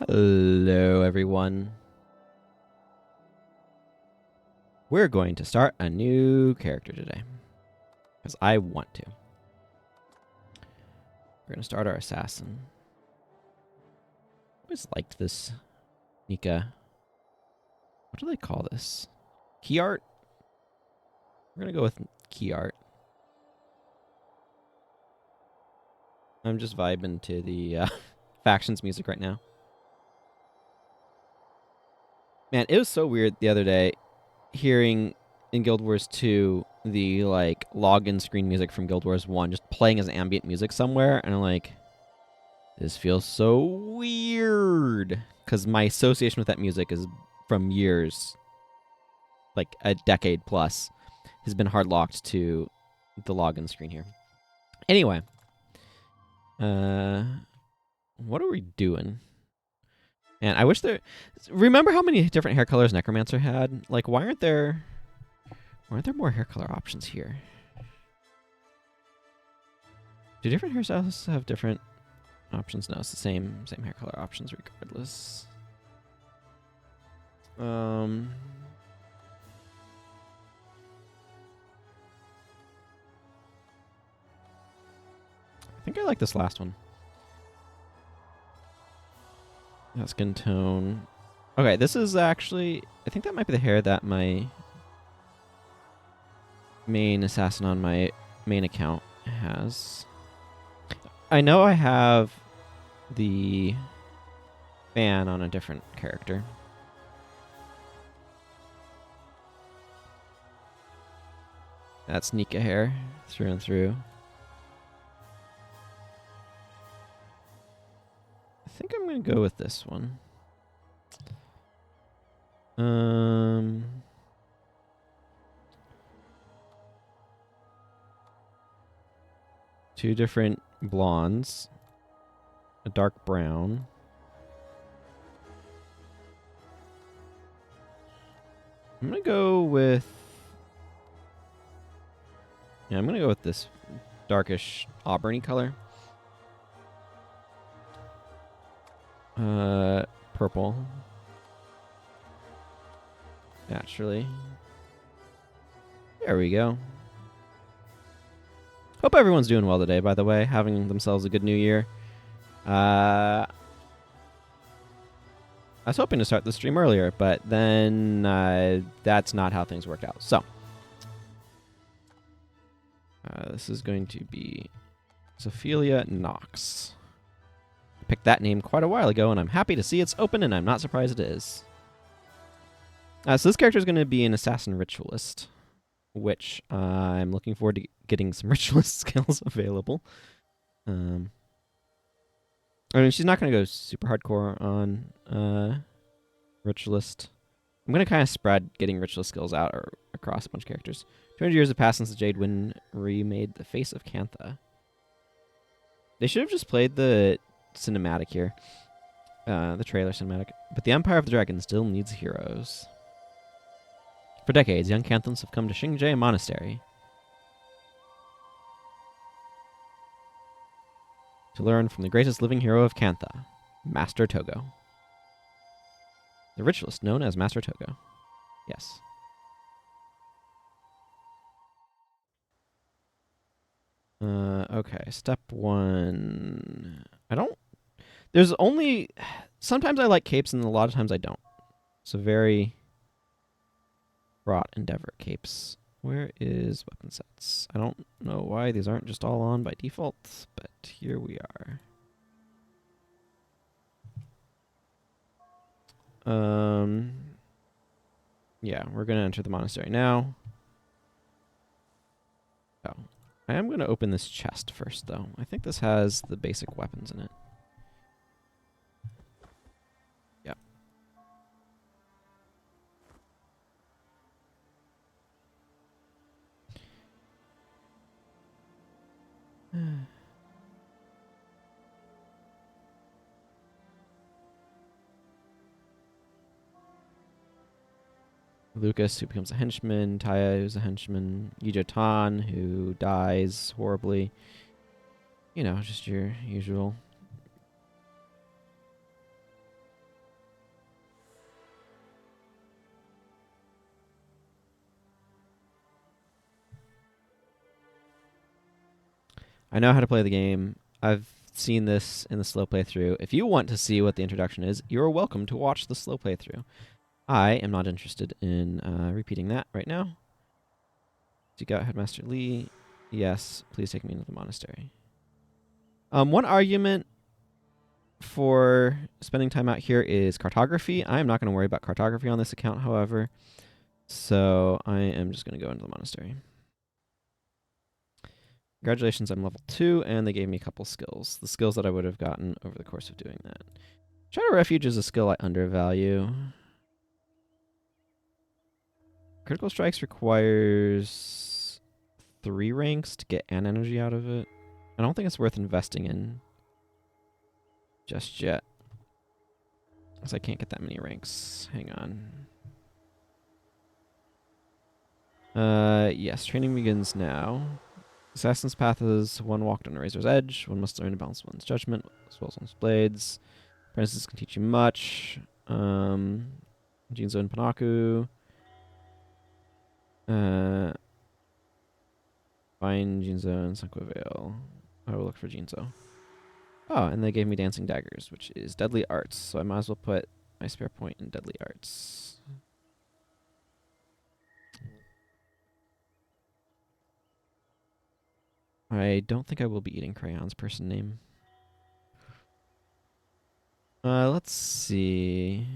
Hello, everyone. We're going to start a new character today. Because I want to. We're going to start our assassin. I always liked this Nika. What do they call this? Key art? We're going to go with key art. I'm just vibing to the factions music right now. Man, it was so weird the other day hearing in Guild Wars 2 the like login screen music from Guild Wars 1 just playing as ambient music somewhere, and I'm like, this feels so weird, because my association with that music is from years, like a decade plus, has been hard locked to the login screen here. Anyway, what are we doing? And I wish there. Remember how many different hair colors Necromancer had? Like, why aren't there more hair color options here? Do different hairstyles have different options? No, it's the same hair color options regardless. I think I like this last one. That skin tone. Okay, this is actually, I think that might be the hair that my main assassin on my main account has. I know I have the fan on a different character. That's Nika hair through and through. I think I'm going to go with this one. Two different blondes. A dark brown. I'm going to go with... Yeah, I'm going to go with this darkish auburny color. Purple. Naturally. There we go. Hope everyone's doing well today, by the way. Having themselves a good new year. I was hoping to start the stream earlier, but then that's not how things worked out. So, this is going to be Sophia Knox. I picked that name quite a while ago, and I'm happy to see it's open, and I'm not surprised it is. So this character is going to be an assassin ritualist, which I'm looking forward to getting some ritualist skills available. I mean, she's not going to go super hardcore on ritualist. I'm going to kind of spread getting ritualist skills out across a bunch of characters. 200 years have passed since the Jade Wind remade the face of Cantha. They should have just played the cinematic here. The trailer cinematic. But the Empire of the Dragon still needs heroes. For decades, young Canthans have come to Shing Jea Monastery to learn from the greatest living hero of Cantha, Master Togo. The ritualist known as Master Togo. Yes. Okay, step one. There's only... Sometimes I like capes and a lot of times I don't. It's a very fraught endeavor, capes. Where is weapon sets? I don't know why these aren't just all on by default, but here we are. Yeah, we're going to enter the monastery now. Oh. I am going to open this chest first, though. I think this has the basic weapons in it. Yep. Lucas, who becomes a henchman. Taya, who's a henchman. Yijo Tan, who dies horribly. You know, just your usual. I know how to play the game. I've seen this in the slow playthrough. If you want to see what the introduction is, you're welcome to watch the slow playthrough. I am not interested in repeating that right now. Seek out Headmaster Lee. Yes, please take me into the monastery. One argument for spending time out here is cartography. I am not going to worry about cartography on this account, however. So I am just going to go into the monastery. Congratulations, I'm level 2, and they gave me a couple skills. The skills that I would have gotten over the course of doing that. Shadow Refuge is a skill I undervalue. Critical Strikes requires 3 ranks to get an energy out of it. I don't think it's worth investing in just yet. Because I can't get that many ranks. Hang on. Yes, training begins now. Assassin's Path is one walked on a razor's edge. One must learn to balance one's judgment as well as one's blades. Apprentices can teach you much. Jinzo and Panaku. Find Jinzo and Sanqua Vale. I will look for Jinzo. Oh, and they gave me Dancing Daggers, which is Deadly Arts. So I might as well put my spare point in Deadly Arts. I don't think I will be eating crayons, person name. Let's see.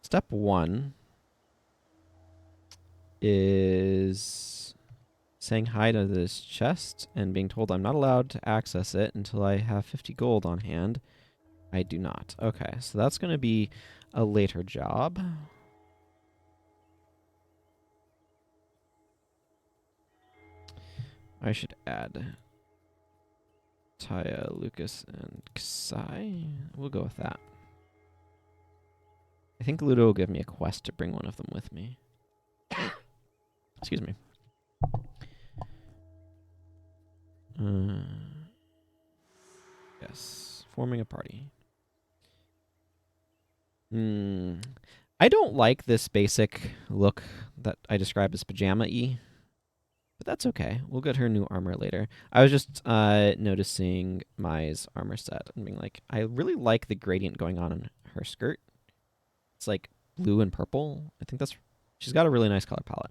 Step 1 is saying hi to this chest and being told I'm not allowed to access it until I have 50 gold on hand. I do not. Okay, so that's going to be a later job. I should add Taya, Lucas, and Ksai. We'll go with that. I think Ludo will give me a quest to bring one of them with me. Excuse me. Yes, forming a party. I don't like this basic look that I describe as pajama-y, but that's okay. We'll get her new armor later. I was just noticing Mai's armor set and being like, I really like the gradient going on in her skirt. It's like blue and purple. I think that's... She's got a really nice color palette.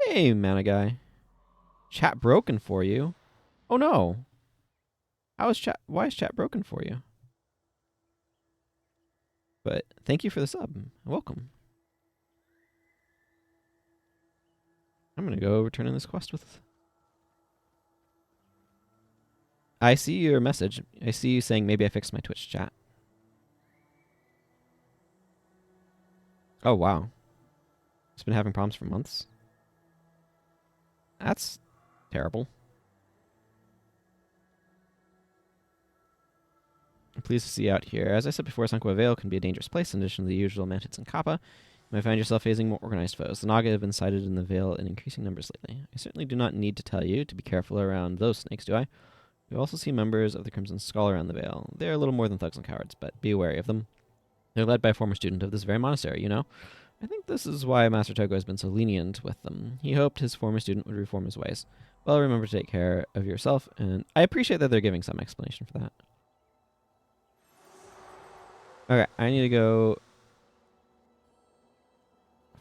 Hey, mana guy. Chat broken for you? Oh no. Why is chat broken for you? But thank you for the sub. Welcome. I'm gonna go return in this quest with... I see your message. I see you saying maybe I fixed my Twitch chat. Oh, wow. It's been having problems for months. That's terrible. I'm pleased to see you out here. As I said before, Sanqua Vale can be a dangerous place in addition to the usual mantids and kappa. You might find yourself facing more organized foes. The Naga have been sighted in the Vale in increasing numbers lately. I certainly do not need to tell you to be careful around those snakes, do I? You also see members of the Crimson Skull around the Vale. They are a little more than thugs and cowards, but be wary of them. They're led by a former student of this very monastery, you know? I think this is why Master Togo has been so lenient with them. He hoped his former student would reform his ways. Well, remember to take care of yourself, and I appreciate that they're giving some explanation for that. Okay, I need to go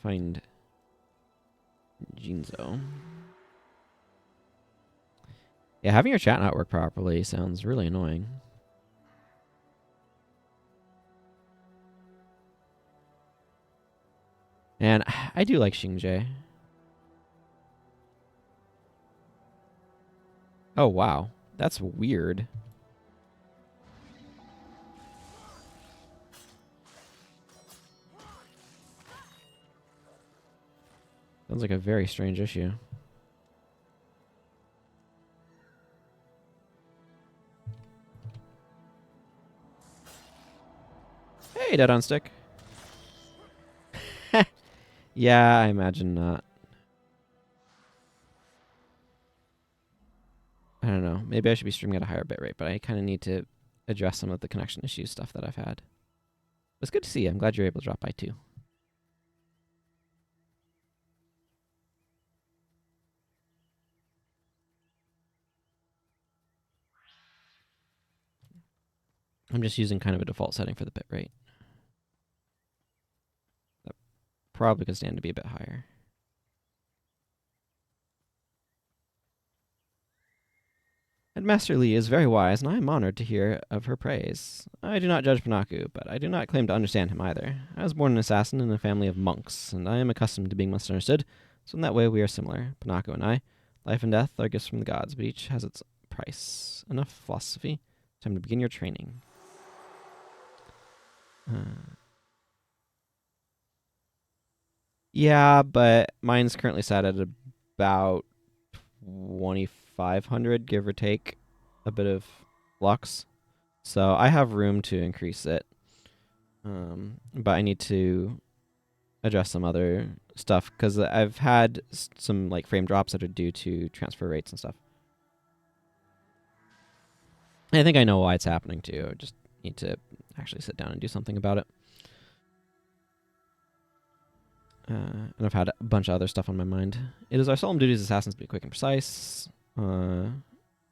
find Jinzo. Yeah, having your chat not work properly sounds really annoying. And I do like Shing Jea. Oh, wow. That's weird. Sounds like a very strange issue. Hey, Dead on Stick. Yeah, I imagine not. don't know. Maybe I should be streaming at a higher bit rate, but I kind of need to address some of the connection issues stuff that I've had. It's good to see you. I'm glad you're able to drop by too. I'm just using kind of a default setting for the bit rate. That probably could stand to be a bit higher. And Master Li is very wise, and I am honored to hear of her praise. I do not judge Panaku, but I do not claim to understand him either. I was born an assassin in a family of monks, and I am accustomed to being misunderstood, so in that way we are similar, Panaku and I. Life and death are gifts from the gods, but each has its price. Enough philosophy. Time to begin your training. Yeah, but mine's currently set at about 2,500, give or take a bit of lux. So I have room to increase it. But I need to address some other stuff because I've had some like frame drops that are due to transfer rates and stuff. And I think I know why it's happening too. I just need to actually sit down and do something about it. And I've had a bunch of other stuff on my mind. It is our solemn duty as assassins to be quick and precise.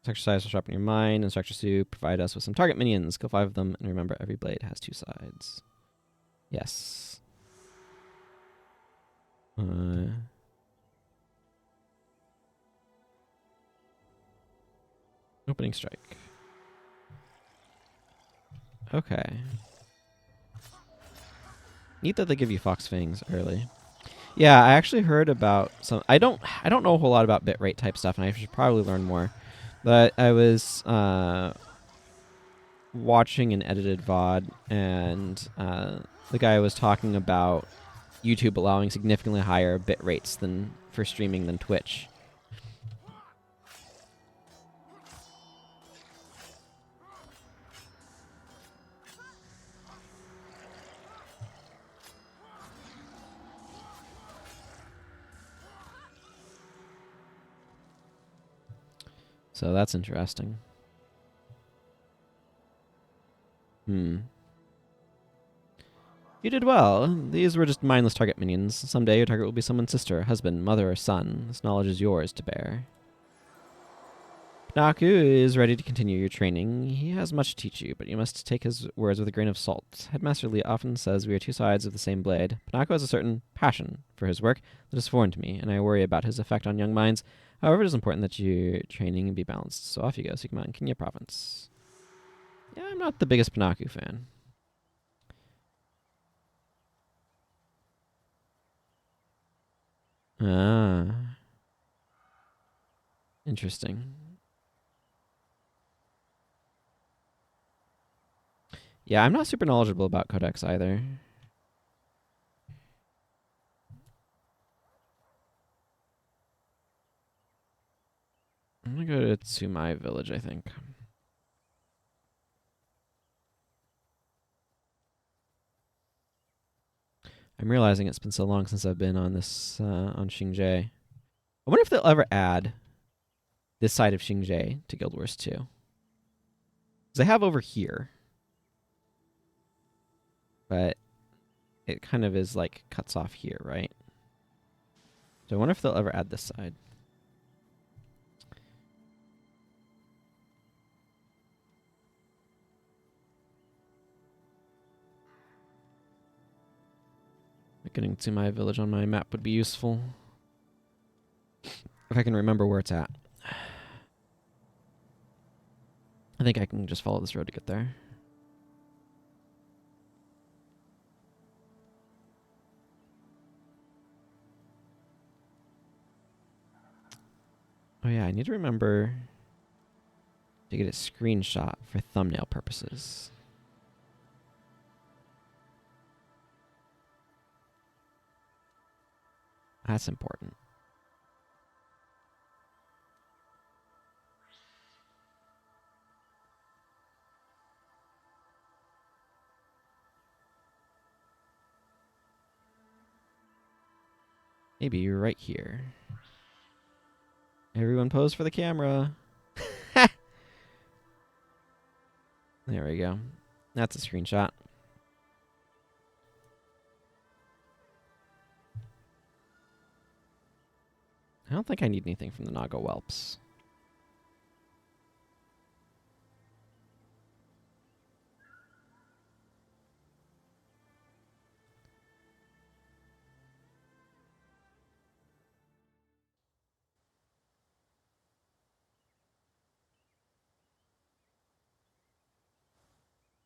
Exercise will sharpen your mind. Instructors to provide us with some target minions. Kill 5 of them, and remember every blade has 2 sides. Yes. Opening strike. Okay. Neat that they give you Fox Fangs early. Yeah, I actually heard about some. I don't know a whole lot about bitrate type stuff, and I should probably learn more. But I was watching an edited VOD, and the guy was talking about YouTube allowing significantly higher bit rates than for streaming than Twitch. So that's interesting. You did well. These were just mindless target minions. Someday your target will be someone's sister, husband, mother, or son. This knowledge is yours to bear. Naku is ready to continue your training. He has much to teach you, but you must take his words with a grain of salt. Headmaster Lee often says we are 2 sides of the same blade. Panaku has a certain passion for his work that is foreign to me, and I worry about his effect on young minds. However, it is important that your training be balanced. So off you go, seek him out in Kenya province. Yeah, I'm not the biggest Panaku fan. Ah. Interesting. Yeah, I'm not super knowledgeable about codex either. I'm gonna go to my village, I think. I'm realizing it's been so long since I've been on this, on Shing Jea. I wonder if they'll ever add this side of Shing Jea to Guild Wars 2. Because they have over here. But it kind of is like cuts off here, right? So I wonder if they'll ever add this side. Getting to my village on my map would be useful. If I can remember where it's at. I think I can just follow this road to get there. Oh yeah, I need to remember to get a screenshot for thumbnail purposes. That's important. Maybe you're right here. Everyone pose for the camera. There we go. That's a screenshot. I don't think I need anything from the Naga Whelps.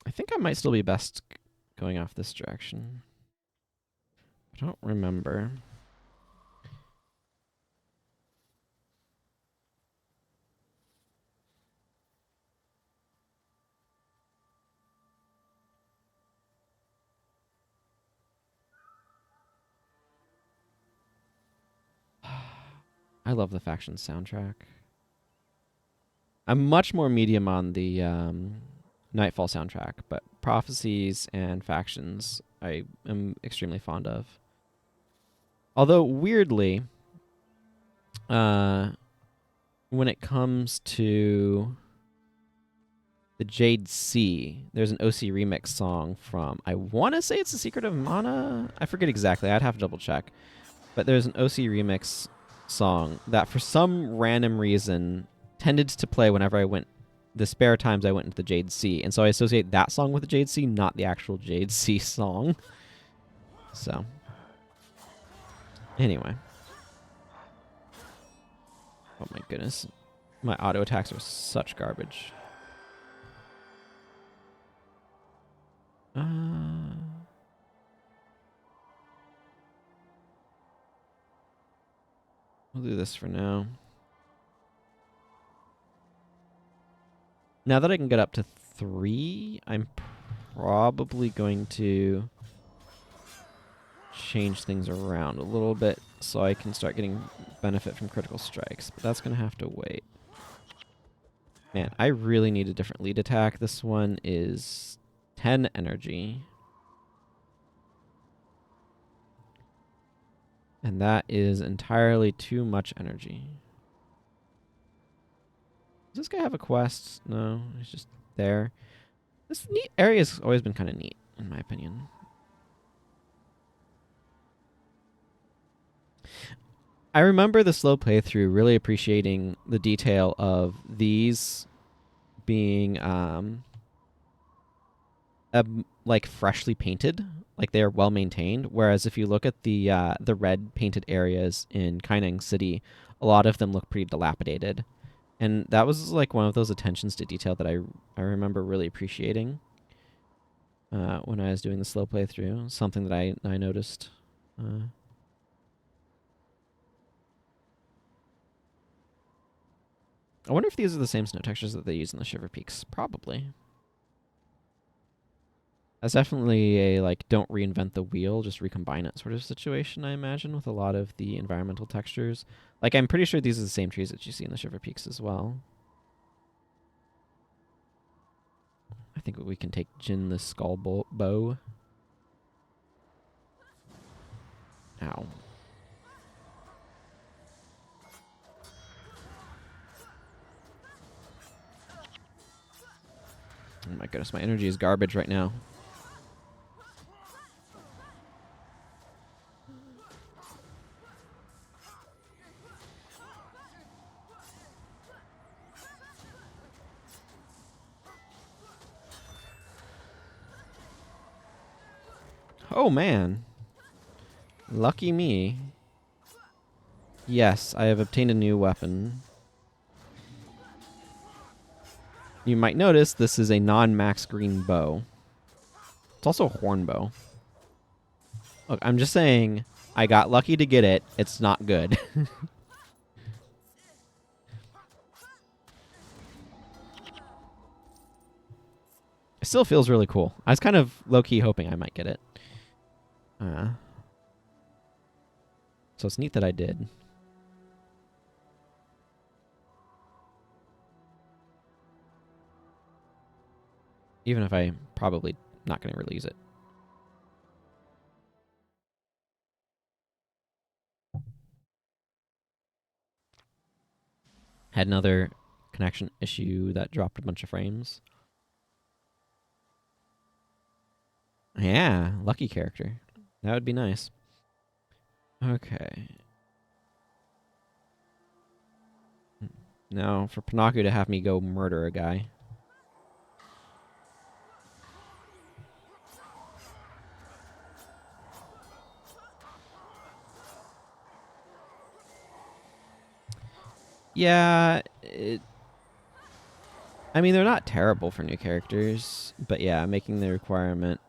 I think I might still be best going off this direction. I don't remember. I love the faction soundtrack. I'm much more medium on the Nightfall soundtrack, but Prophecies and Factions I am extremely fond of. Although, weirdly, when it comes to the Jade Sea, there's an OC remix song from, I want to say it's The Secret of Mana? I forget exactly. I'd have to double check. But there's an OC remix song that for some random reason tended to play whenever I went, the spare times I went into the Jade Sea. And so I associate that song with the Jade Sea, not the actual Jade Sea song. So, anyway. Oh my goodness. My auto attacks are such garbage. We'll do this for now. Now that I can get up to 3, I'm probably going to change things around a little bit so I can start getting benefit from critical strikes, but that's going to have to wait. Man, I really need a different lead attack. This one is 10 energy. And that is entirely too much energy. Does this guy have a quest? No, he's just there. This neat area has always been kind of neat, in my opinion. I remember the slow playthrough really appreciating the detail of these being like freshly painted, like they are well maintained. Whereas if you look at the red painted areas in Kaineng City, a lot of them look pretty dilapidated, and that was like one of those attentions to detail that I remember really appreciating when I was doing the slow playthrough. Something that I noticed. I wonder if these are the same snow textures that they use in the Shiver Peaks. Probably. That's definitely a, like, don't reinvent the wheel, just recombine it sort of situation, I imagine, with a lot of the environmental textures. Like, I'm pretty sure these are the same trees that you see in the Shiver Peaks as well. I think we can take Jin the Skull Bow. Ow. Oh my goodness, my energy is garbage right now. Oh man. Lucky me. Yes, I have obtained a new weapon. You might notice this is a non-max green bow. It's also a horn bow. Look, I'm just saying, I got lucky to get it. It's not good. It still feels really cool. I was kind of low-key hoping I might get it. So it's neat that I did. Even if I'm probably not going to release it. Had another connection issue that dropped a bunch of frames. Yeah, lucky character. That would be nice. Okay. Now for Pinocchio to have me go murder a guy. Yeah, I mean, they're not terrible for new characters, but yeah, making the requirement.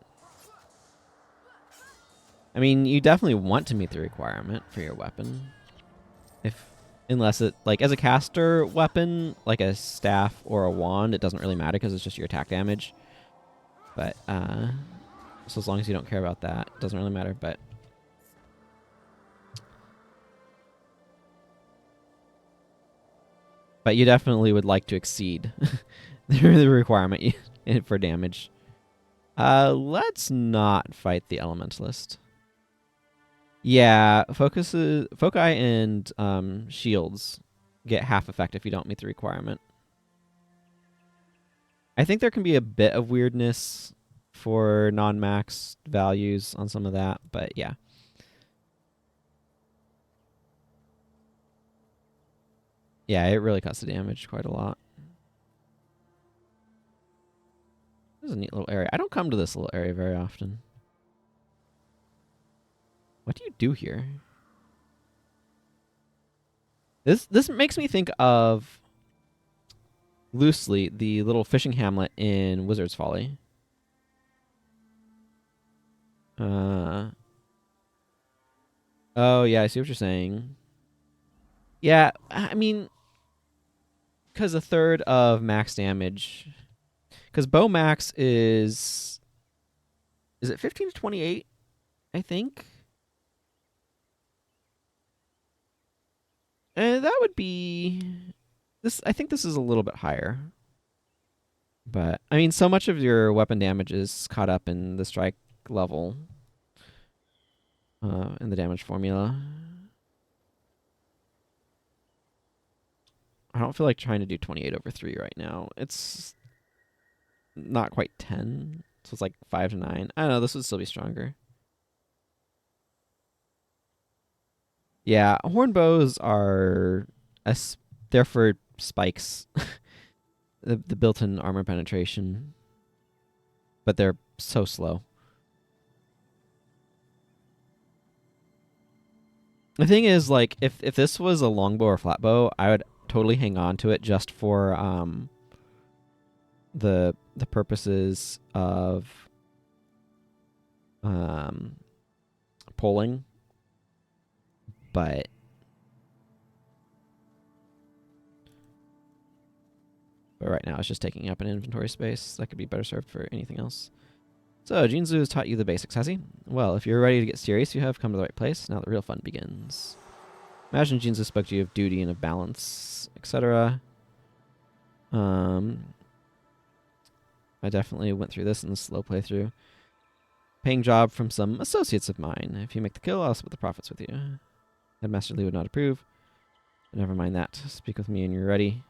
I mean, you definitely want to meet the requirement for your weapon. Unless it, like, as a caster weapon, like a staff or a wand, it doesn't really matter because it's just your attack damage. But, so as long as you don't care about that, it doesn't really matter, but you definitely would like to exceed the requirement for damage. Let's not fight the Elementalist. Yeah, foci and shields get half effect if you don't meet the requirement. I think there can be a bit of weirdness for non-max values on some of that, but yeah. Yeah, it really cuts the damage quite a lot. This is a neat little area. I don't come to this little area very often. What do you do here? This makes me think of loosely the little fishing hamlet in Wizard's Folly. Uh oh yeah, I see what you're saying. Yeah, I mean, because a third of max damage, because bow max is it 15 to 28? I think. That would be this. I think this is a little bit higher. But I mean, so much of your weapon damage is caught up in the strike level, in the damage formula. I don't feel like trying to do 28 over 3 right now. It's not quite 10, so it's like 5 to 9. I don't know. This would still be stronger. Yeah, horn bows are they're for spikes, the built-in armor penetration, but they're so slow. The thing is, like, if this was a longbow or flatbow, I would totally hang on to it just for the purposes of um pulling, but right now it's just taking up an inventory space that could be better served for anything else. So Jinzu has taught you the basics, has he? Well, if you're ready to get serious, you have come to the right place. Now the real fun begins. Imagine Jinzu spoke to you of duty and of balance, etc. I definitely went through this in the slow playthrough. Paying job from some associates of mine. If you make the kill, I'll split the profits with you. Headmaster Lee would not approve. But never mind that. Speak with me when you're ready.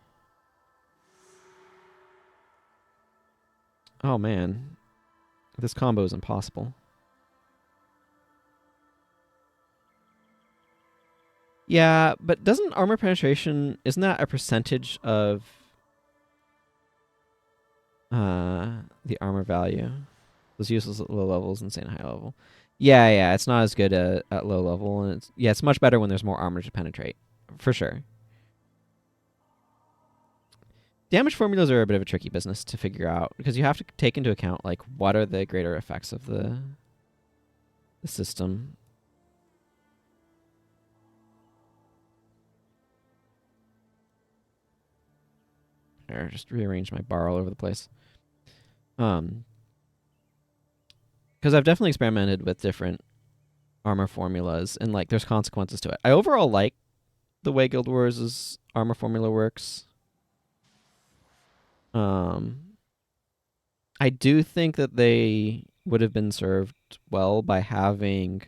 Oh man. This combo is impossible. Yeah, but doesn't armor penetration, isn't that a percentage of the armor value? Was useless at low levels, insane at high level. Yeah, it's not as good at low level, and it's much better when there's more armor to penetrate, for sure. Damage formulas are a bit of a tricky business to figure out because you have to take into account like what are the greater effects of the system. Here, just rearrange my bar all over the place. Because I've definitely experimented with different armor formulas, and like there's consequences to it. I overall like the way Guild Wars' armor formula works. I do think that they would have been served well by having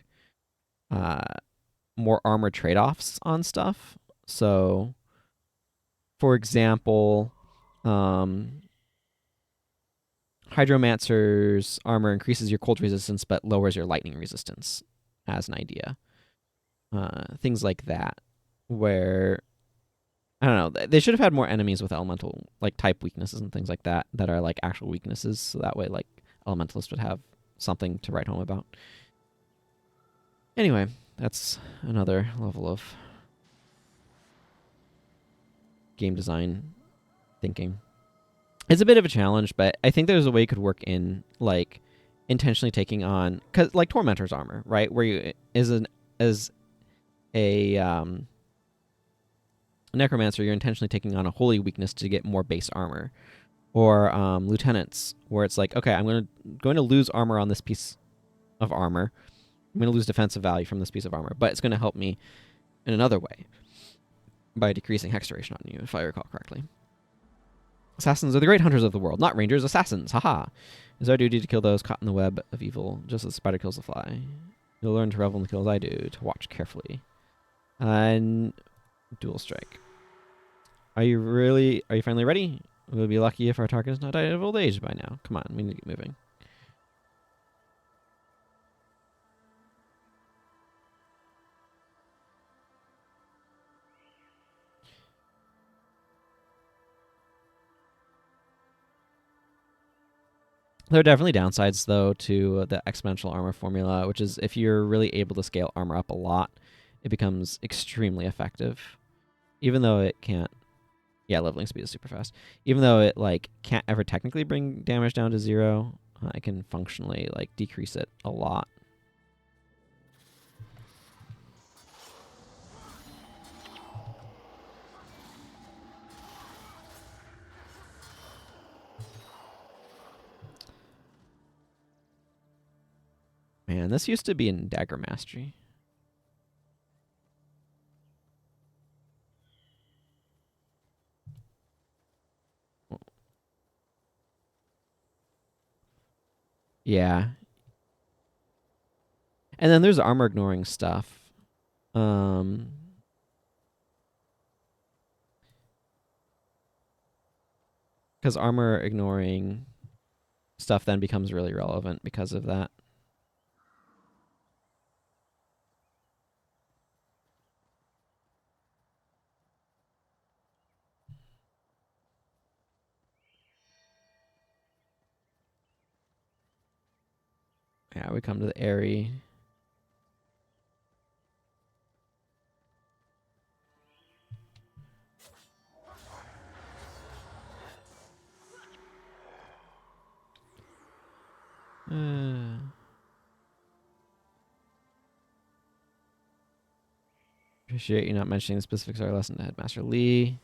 more armor trade-offs on stuff. So, for example, Hydromancer's armor increases your cold resistance but lowers your lightning resistance, as an idea. Things like that, where I don't know. They should have had more enemies with elemental like type weaknesses and things like that are like actual weaknesses, so that way like elementalists would have something to write home about. Anyway, that's another level of game design thinking. It's a bit of a challenge, but I think there's a way you could work in like intentionally taking on, cause like Tormentor's armor, right? Where you as a necromancer, you're intentionally taking on a holy weakness to get more base armor, or lieutenants, where it's like, okay, I'm going to lose armor on this piece of armor. I'm going to lose defensive value from this piece of armor, but it's going to help me in another way by decreasing hex duration on you, if I recall correctly. Assassins are the great hunters of the world, not rangers, assassins. Haha. It's our duty to kill those caught in the web of evil, just as the spider kills the fly. You'll learn to revel in the kills I do, to watch carefully. And dual strike. Are you finally ready? We'll be lucky if our target is not died of old age by now. Come on, we need to get moving. There are definitely downsides, though, to the exponential armor formula, which is if you're really able to scale armor up a lot, it becomes extremely effective. Even though it can't... Yeah, leveling speed is super fast. Even though it like can't ever technically bring damage down to 0, I can functionally like decrease it a lot. Man, this used to be in Dagger Mastery. Yeah. And then there's armor ignoring stuff. Because armor ignoring stuff then becomes really relevant because of that. Yeah, we come to the Airy. Appreciate you not mentioning the specifics of our lesson to Headmaster Lee.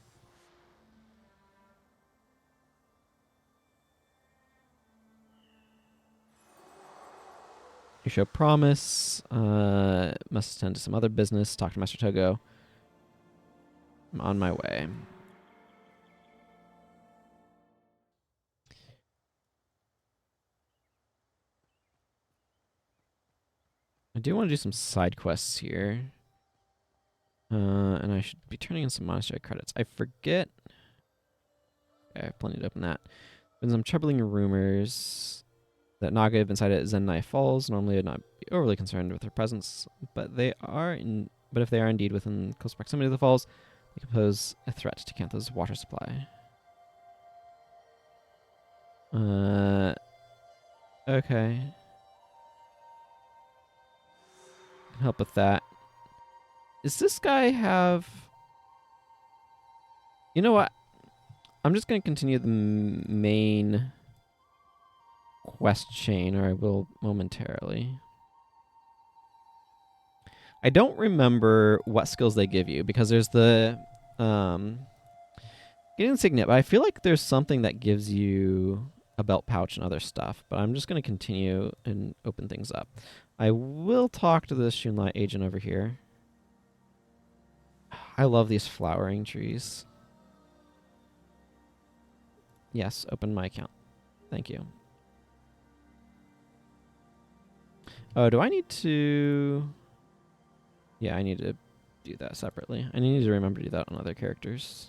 You show promise. Must attend to some other business. Talk to Master Togo. I'm on my way. I do want to do some side quests here. And I should be turning in some monastery credits. I forget. Okay, I have plenty to open that. Been some troubling rumors that Naga have inside at Zennai Falls. Normally, I'd not be overly concerned with their presence, but if they are indeed within close proximity to the falls, they could pose a threat to Cantha's water supply. Okay. Can help with that. Does this guy have... You know what? I'm just going to continue the main quest chain, or I will momentarily. I don't remember what skills they give you, because there's the... getting the Signet, but I feel like there's something that gives you a belt pouch and other stuff, but I'm just going to continue and open things up. I will talk to the Shunlai agent over here. I love these flowering trees. Yes, open my account. Thank you. Oh, do I need to... Yeah, I need to do that separately. I need to remember to do that on other characters.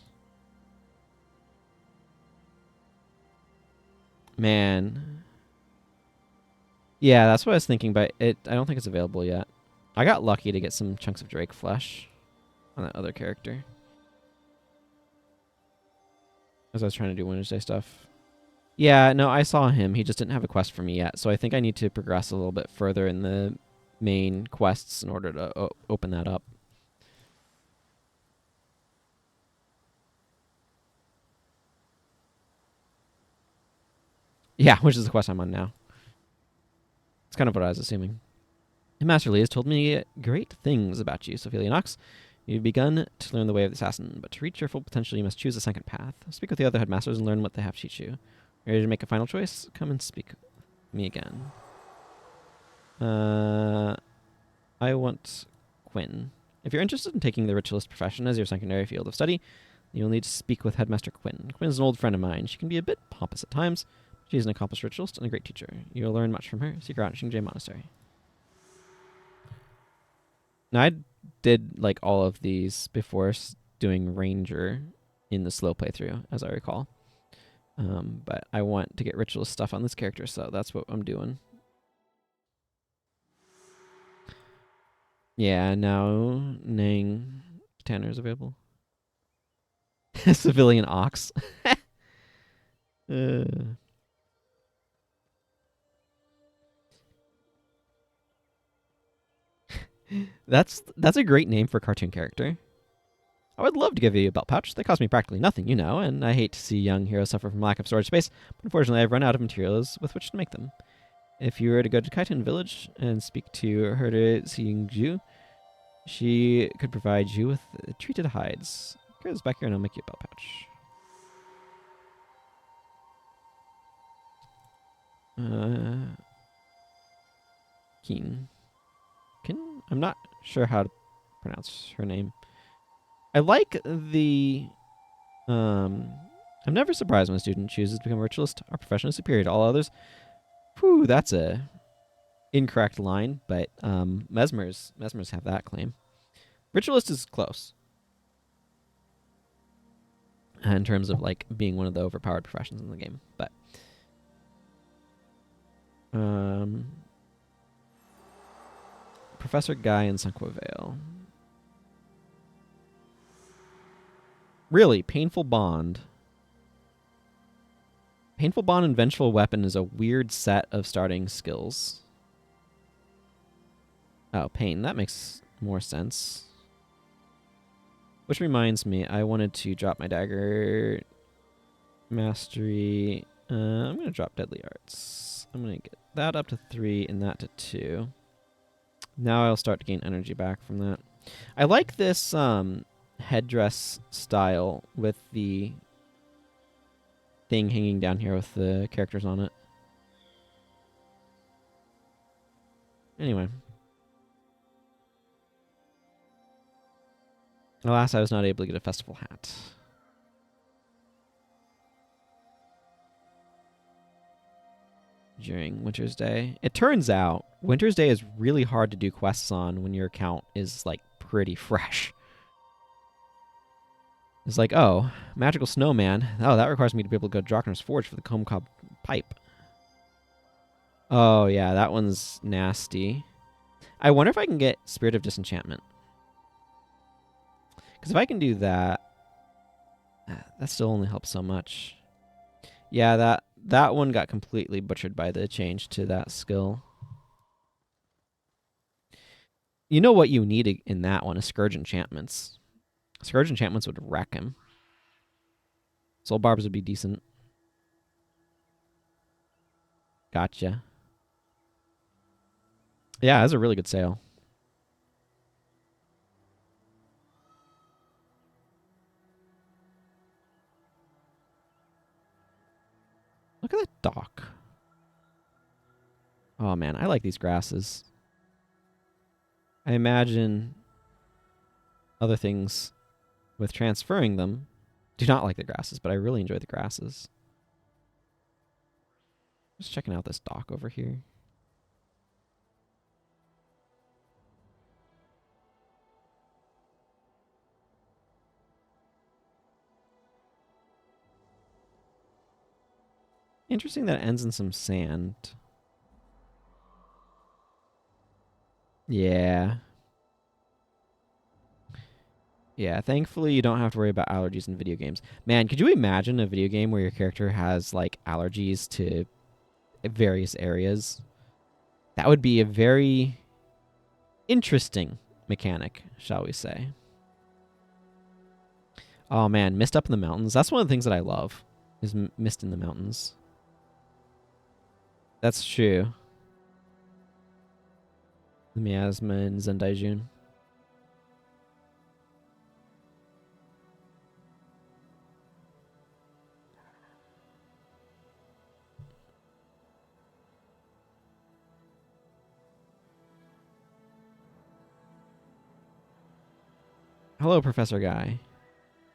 Man. Yeah, that's what I was thinking, but I don't think it's available yet. I got lucky to get some chunks of Drake flesh on that other character. As I was trying to do Wednesday stuff. Yeah, no, I saw him. He just didn't have a quest for me yet. So I think I need to progress a little bit further in the main quests in order to open that up. Yeah, which is the quest I'm on now. It's kind of what I was assuming. Master Lee has told me great things about you, Sophia Knox. You've begun to learn the way of the assassin, but to reach your full potential, you must choose a second path. Speak with the other headmasters and learn what they have to teach you. Ready to make a final choice? Come and speak with me again. I want Quinn. If you're interested in taking the ritualist profession as your secondary field of study, you'll need to speak with Headmaster Quinn. Quinn is an old friend of mine. She can be a bit pompous at times. She's an accomplished ritualist and a great teacher. You'll learn much from her. Seek her out in Shing Jea Monastery. Now, I did like all of these before doing Ranger in the slow playthrough, as I recall. But I want to get ritualist stuff on this character, so that's what I'm doing. Yeah, now Nang Tanner is available. Civilian ox. uh. That's a great name for a cartoon character. I would love to give you a belt pouch. They cost me practically nothing, you know, and I hate to see young heroes suffer from lack of storage space, but unfortunately I've run out of materials with which to make them. If you were to go to Kaiten Village and speak to Herde Xingju, she could provide you with treated hides. Carry this back here and I'll make you a belt pouch. Keen. I'm not sure how to pronounce her name. I like the... I'm never surprised when a student chooses to become a ritualist. Our profession is superior to all others. Whew, that's a incorrect line, but Mesmers have that claim. Ritualist is close. In terms of like being one of the overpowered professions in the game, but Professor Guy in Sunqua Vale. Really, Painful Bond. Painful Bond and Vengeful Weapon is a weird set of starting skills. Oh, Pain. That makes more sense. Which reminds me, I wanted to drop my dagger mastery. I'm going to drop Deadly Arts. I'm going to get that up to 3 and that to 2. Now I'll start to gain energy back from that. I like this headdress style with the thing hanging down here with the characters on it. Anyway. Alas, I was not able to get a festival hat. During Winter's Day. It turns out Winter's Day is really hard to do quests on when your account is like pretty fresh. It's like, oh, Magical Snowman. Oh, that requires me to be able to go to Drachner's Forge for the Comb Cob Pipe. Oh, yeah, that one's nasty. I wonder if I can get Spirit of Disenchantment. Because if I can do that, that still only helps so much. Yeah, that one got completely butchered by the change to that skill. You know what you need in that one is Scourge Enchantments. Scourge Enchantments would wreck him. Soul Barbs would be decent. Gotcha. Yeah, that's a really good sale. Look at that dock. Oh, man, I like these grasses. I imagine other things with transferring them. Do not like the grasses, but I really enjoy the grasses. Just checking out this dock over here. Interesting that it ends in some sand. Yeah. Yeah, thankfully you don't have to worry about allergies in video games. Man, could you imagine a video game where your character has like allergies to various areas? That would be a very interesting mechanic, shall we say. Oh man, mist up in the mountains. That's one of the things that I love, is mist in the mountains. That's true. The Miasma and Zendaijun. Hello, Professor Guy.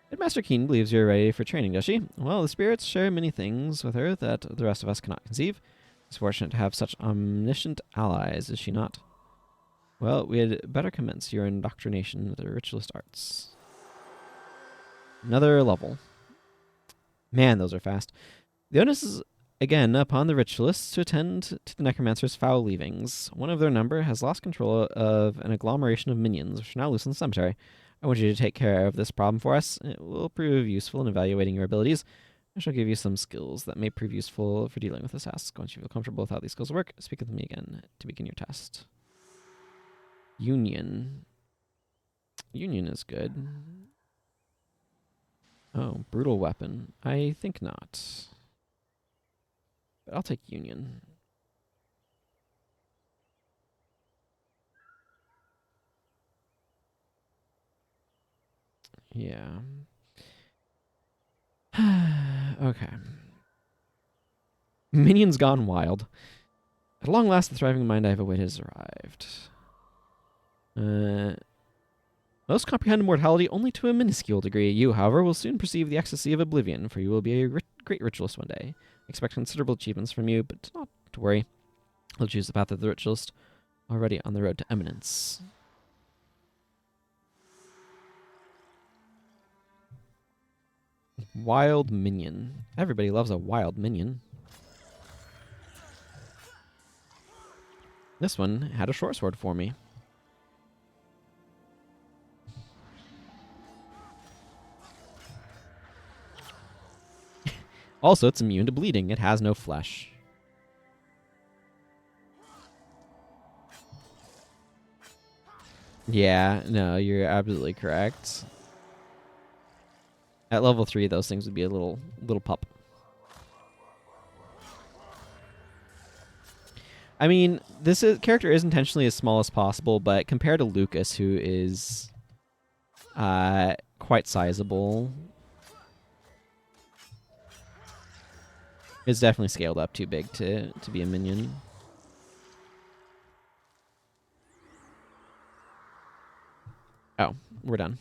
Headmaster Keen believes you're ready for training, does she? Well, the spirits share many things with her that the rest of us cannot conceive. She's fortunate to have such omniscient allies, is she not? Well, we had better commence your indoctrination with the ritualist arts. Another level. Man, those are fast. The onus is, again, upon the ritualists to attend to the necromancer's foul leavings. One of their number has lost control of an agglomeration of minions, which are now loose in the cemetery. I want you to take care of this problem for us. It will prove useful in evaluating your abilities. I shall give you some skills that may prove useful for dealing with this task. Once you feel comfortable with how these skills work, speak with me again to begin your test. Union. Union is good. Oh, brutal weapon. I think not. But I'll take Union. Yeah. Okay. Minions gone wild. At long last, the thriving mind I have awaited has arrived. Most comprehend mortality only to a minuscule degree. You, however, will soon perceive the ecstasy of oblivion, for you will be a great ritualist one day. I expect considerable achievements from you, but not to worry. I'll choose the path of the ritualist, already on the road to eminence. Wild minion. Everybody loves a wild minion. This one had a short sword for me. Also, it's immune to bleeding. It has no flesh. Yeah, no, you're absolutely correct. At level 3, those things would be a little pup. I mean, character is intentionally as small as possible, but compared to Lucas, who is quite sizable, it's definitely scaled up too big to be a minion. Oh, we're done.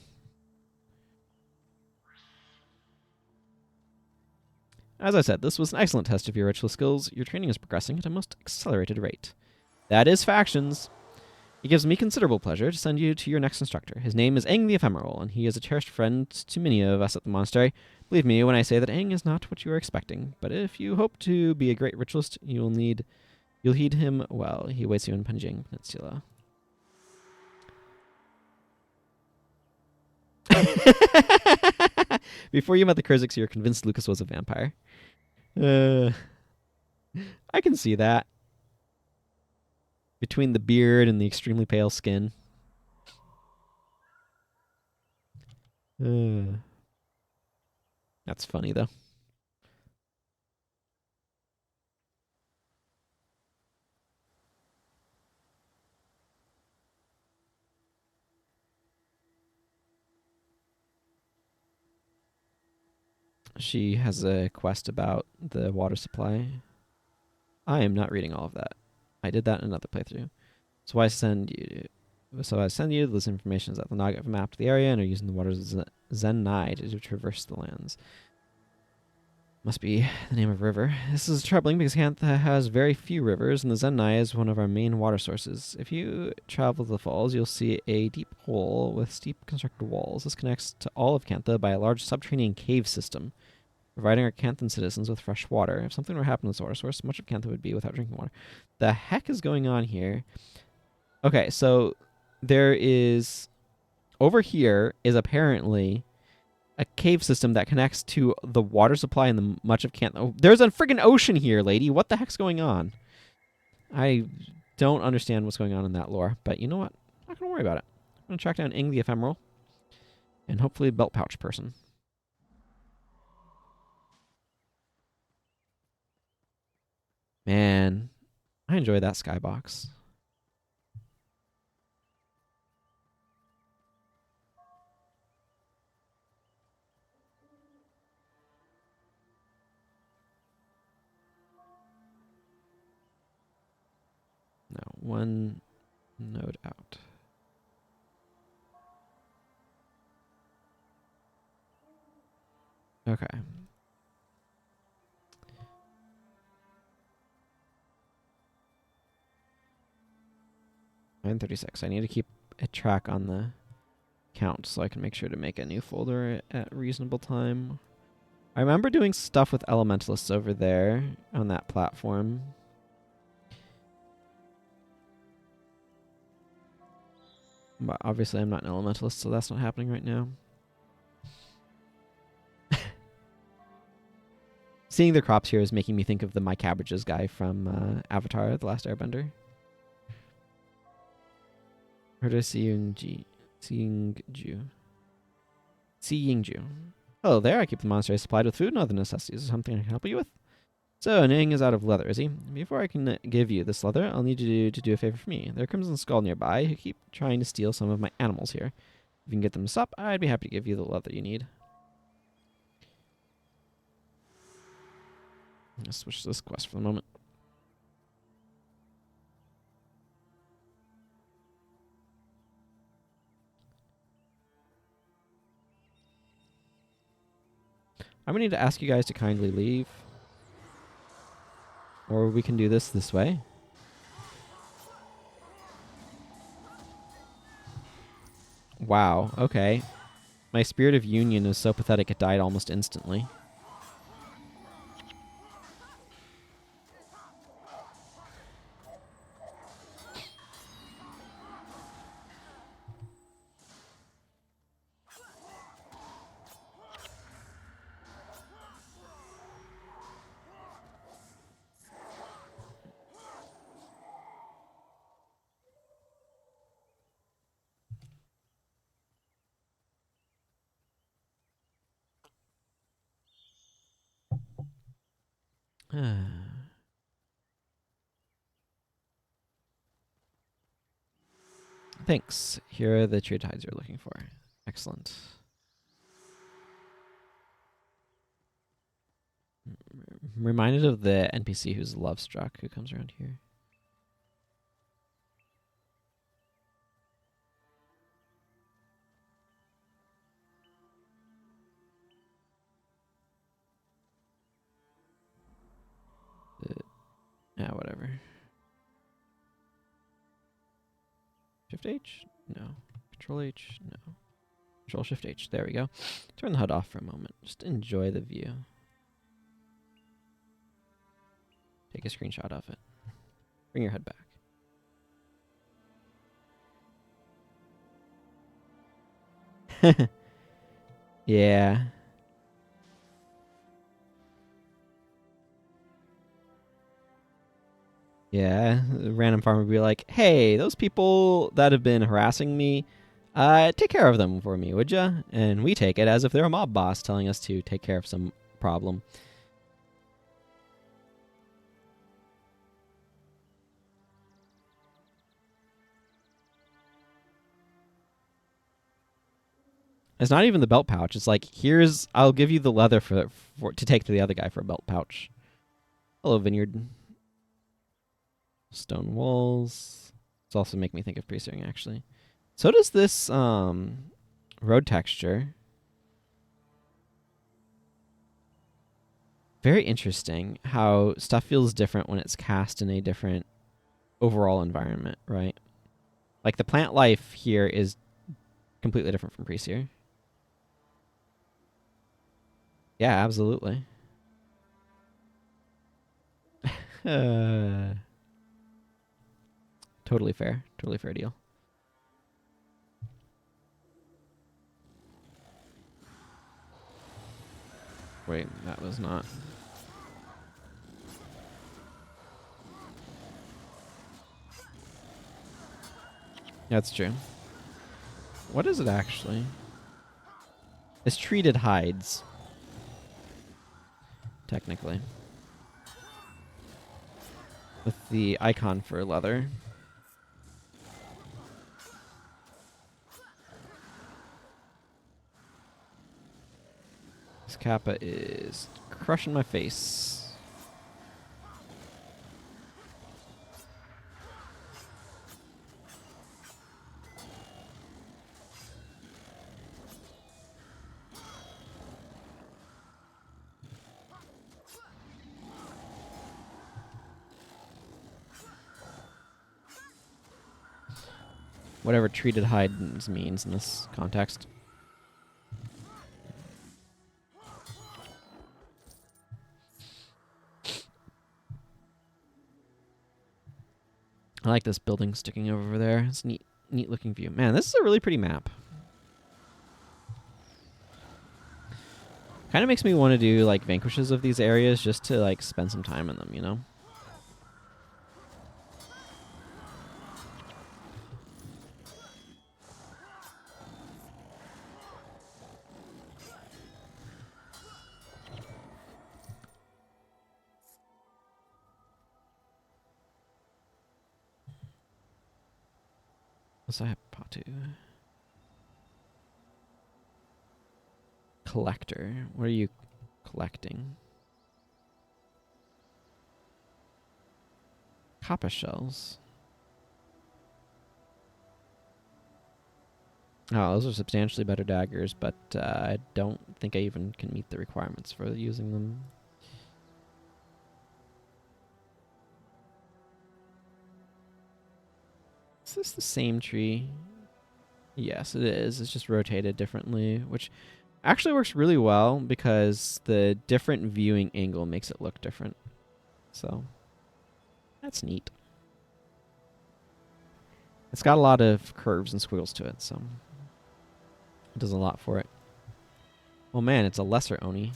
As I said, this was an excellent test of your ritual skills. Your training is progressing at a most accelerated rate. That is factions. It gives me considerable pleasure to send you to your next instructor. His name is Aang the Ephemeral, and he is a cherished friend to many of us at the monastery. Believe me when I say that Aang is not what you are expecting, but if you hope to be a great ritualist, you'll heed him well. He awaits you in Panjing Peninsula. Before you met the Kurziks, you were convinced Lucas was a vampire. I can see that. Between the beard and the extremely pale skin. That's funny, though. She has a quest about the water supply. I am not reading all of that. I did that in another playthrough. So I send you this information is that the Naga have mapped the area and are using the waters of Zenai to traverse the lands. Must be the name of a river. This is troubling because Kantha has very few rivers, and the Zenai is one of our main water sources. If you travel to the falls, you'll see a deep hole with steep constructed walls. This connects to all of Kantha by a large subterranean cave system. Providing our Canthan citizens with fresh water. If something were to happen to the water source, much of Canthan would be without drinking water. The heck is going on here? Okay, so there is... Over here is apparently a cave system that connects to the water supply in the much of Canthan. Oh, there's a friggin' ocean here, lady. What the heck's going on? I don't understand what's going on in that lore, but you know what? I'm not going to worry about it. I'm going to track down Ing the Ephemeral and hopefully Belt Pouch person. Man, I enjoy that skybox. No, one node out. Okay. 9:36. I need to keep a track on the count so I can make sure to make a new folder at reasonable time. I remember doing stuff with elementalists over there on that platform. But obviously I'm not an elementalist, so that's not happening right now. Seeing the crops here is making me think of the My Cabbages guy from Avatar, The Last Airbender. Seeing Ju. Hello there, I keep the monastery supplied with food and other necessities. Is there something I can help you with? So, Ning is out of leather, is he? Before I can give you this leather, I'll need you to do a favor for me. There are Crimson Skull nearby who keep trying to steal some of my animals here. If you can get them to stop, I'd be happy to give you the leather you need. Let's switch to this quest for the moment. I'm going to need to ask you guys to kindly leave. Or we can do this way. Wow, okay. My spirit of union is so pathetic it died almost instantly. Thanks. Here are the trade tides you're looking for. Excellent. Reminded of the NPC who's love struck who comes around here. Yeah, whatever. Shift H? No. Control H? No. Control Shift H. There we go. Turn the HUD off for a moment. Just enjoy the view. Take a screenshot of it. Bring your head back. Yeah. Yeah. A random farmer would be like, hey, those people that have been harassing me, take care of them for me, would ya? And we take it as if they're a mob boss telling us to take care of some problem. It's not even the belt pouch. It's like, I'll give you the leather for to take to the other guy for a belt pouch. Hello, Vineyard. Stone walls. It's also making me think of pre-steering, actually. So does this road texture. Very interesting how stuff feels different when it's cast in a different overall environment, right? Like the plant life here is completely different from pre-seer. Yeah, absolutely. uh, totally fair. Totally fair deal. Wait, that was not. That's true. What is it actually? It's treated hides. Technically. With the icon for leather. This Kappa is crushing my face. Whatever treated hides means in this context. I like this building sticking over there. It's neat looking view. Man, this is a really pretty map. Kind of makes me want to do like vanquishes of these areas just to like spend some time in them, you know? What's I Patu? Collector. What are you collecting? Kappa shells. Oh, those are substantially better daggers, but I don't think I even can meet the requirements for using them. Is this the same tree? Yes, it is. It's just rotated differently, which actually works really well because the different viewing angle makes it look different. So, that's neat. It's got a lot of curves and squiggles to it, so it does a lot for it. Oh man, it's a lesser Oni.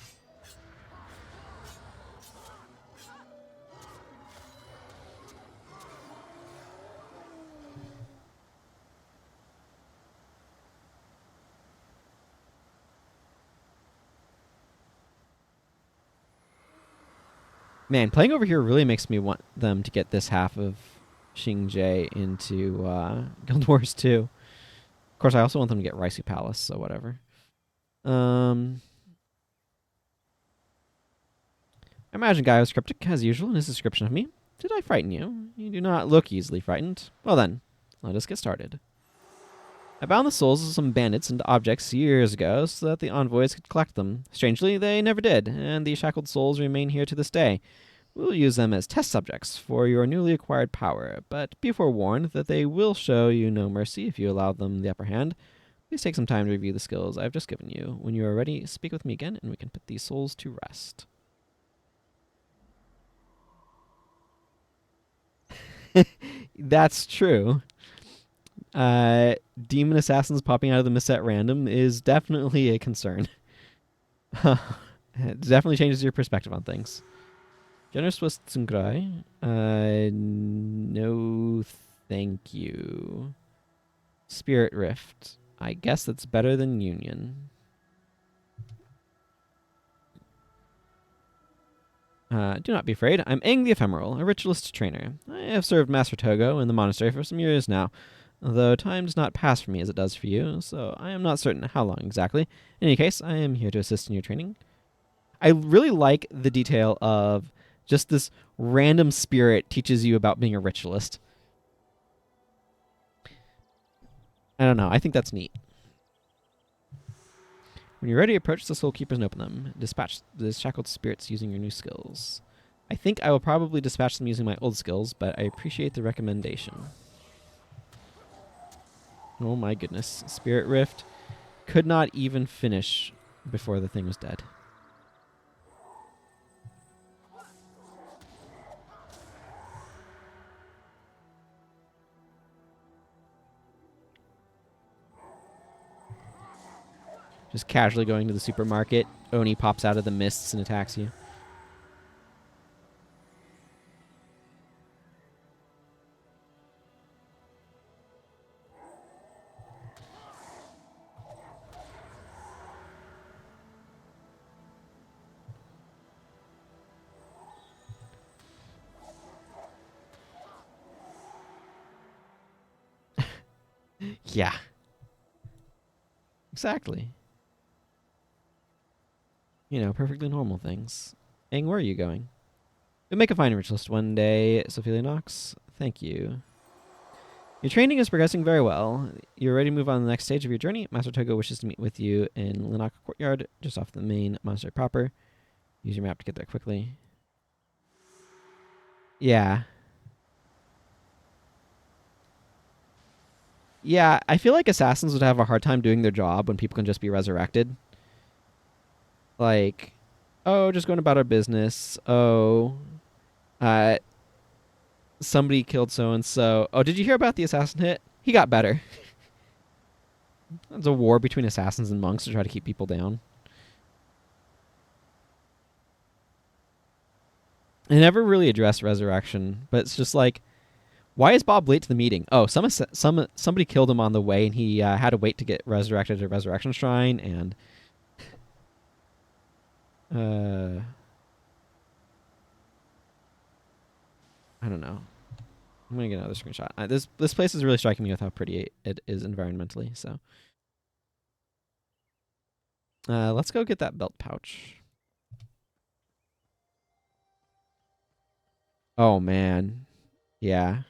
Man, playing over here really makes me want them to get this half of Shing Jea into Guild Wars 2. Of course, I also want them to get Raisu Palace, so whatever. I imagine Guy was cryptic, as usual, in his description of me. Did I frighten you? You do not look easily frightened. Well then, let us get started. I bound the souls of some bandits into objects years ago so that the envoys could collect them. Strangely, they never did, and the shackled souls remain here to this day. We'll use them as test subjects for your newly acquired power, but be forewarned that they will show you no mercy if you allow them the upper hand. Please take some time to review the skills I've just given you. When you are ready, speak with me again, and we can put these souls to rest. That's true. Demon assassins popping out of the mist at random is definitely a concern. It definitely changes your perspective on things. Generous was Tsungrai. No, thank you. Spirit Rift. I guess that's better than Union. Do not be afraid. I'm Aang the Ephemeral, a ritualist trainer. I have served Master Togo in the monastery for some years now, though time does not pass for me as it does for you, so I am not certain how long exactly. In any case, I am here to assist in your training. I really like the detail of just this random spirit teaches you about being a ritualist. I don't know. I think that's neat. When you're ready, approach the Soul Keepers and open them. Dispatch the shackled spirits using your new skills. I think I will probably dispatch them using my old skills, but I appreciate the recommendation. Oh my goodness. Spirit Rift could not even finish before the thing was dead. Just casually going to the supermarket. Oni pops out of the mists and attacks you. Yeah. Exactly. You know, perfectly normal things. Aang, where are you going? You'll make a fine rich list one day, Sophia Knox. Thank you. Your training is progressing very well. You're ready to move on to the next stage of your journey. Master Togo wishes to meet with you in Linaka Courtyard, just off the main monastery proper. Use your map to get there quickly. Yeah. Yeah, I feel like assassins would have a hard time doing their job when people can just be resurrected. Like, oh, just going about our business. Oh, uh, somebody killed so and so. Oh, did you hear about the assassin hit? He got better. It's a war between assassins and monks to try to keep people down. They never really address resurrection, but it's just like, why is Bob late to the meeting? Oh, somebody killed him on the way, and he had to wait to get resurrected at a resurrection shrine, and I don't know. I'm gonna get another screenshot. This place is really striking me with how pretty it is environmentally. So, let's go get that belt pouch. Oh man, yeah,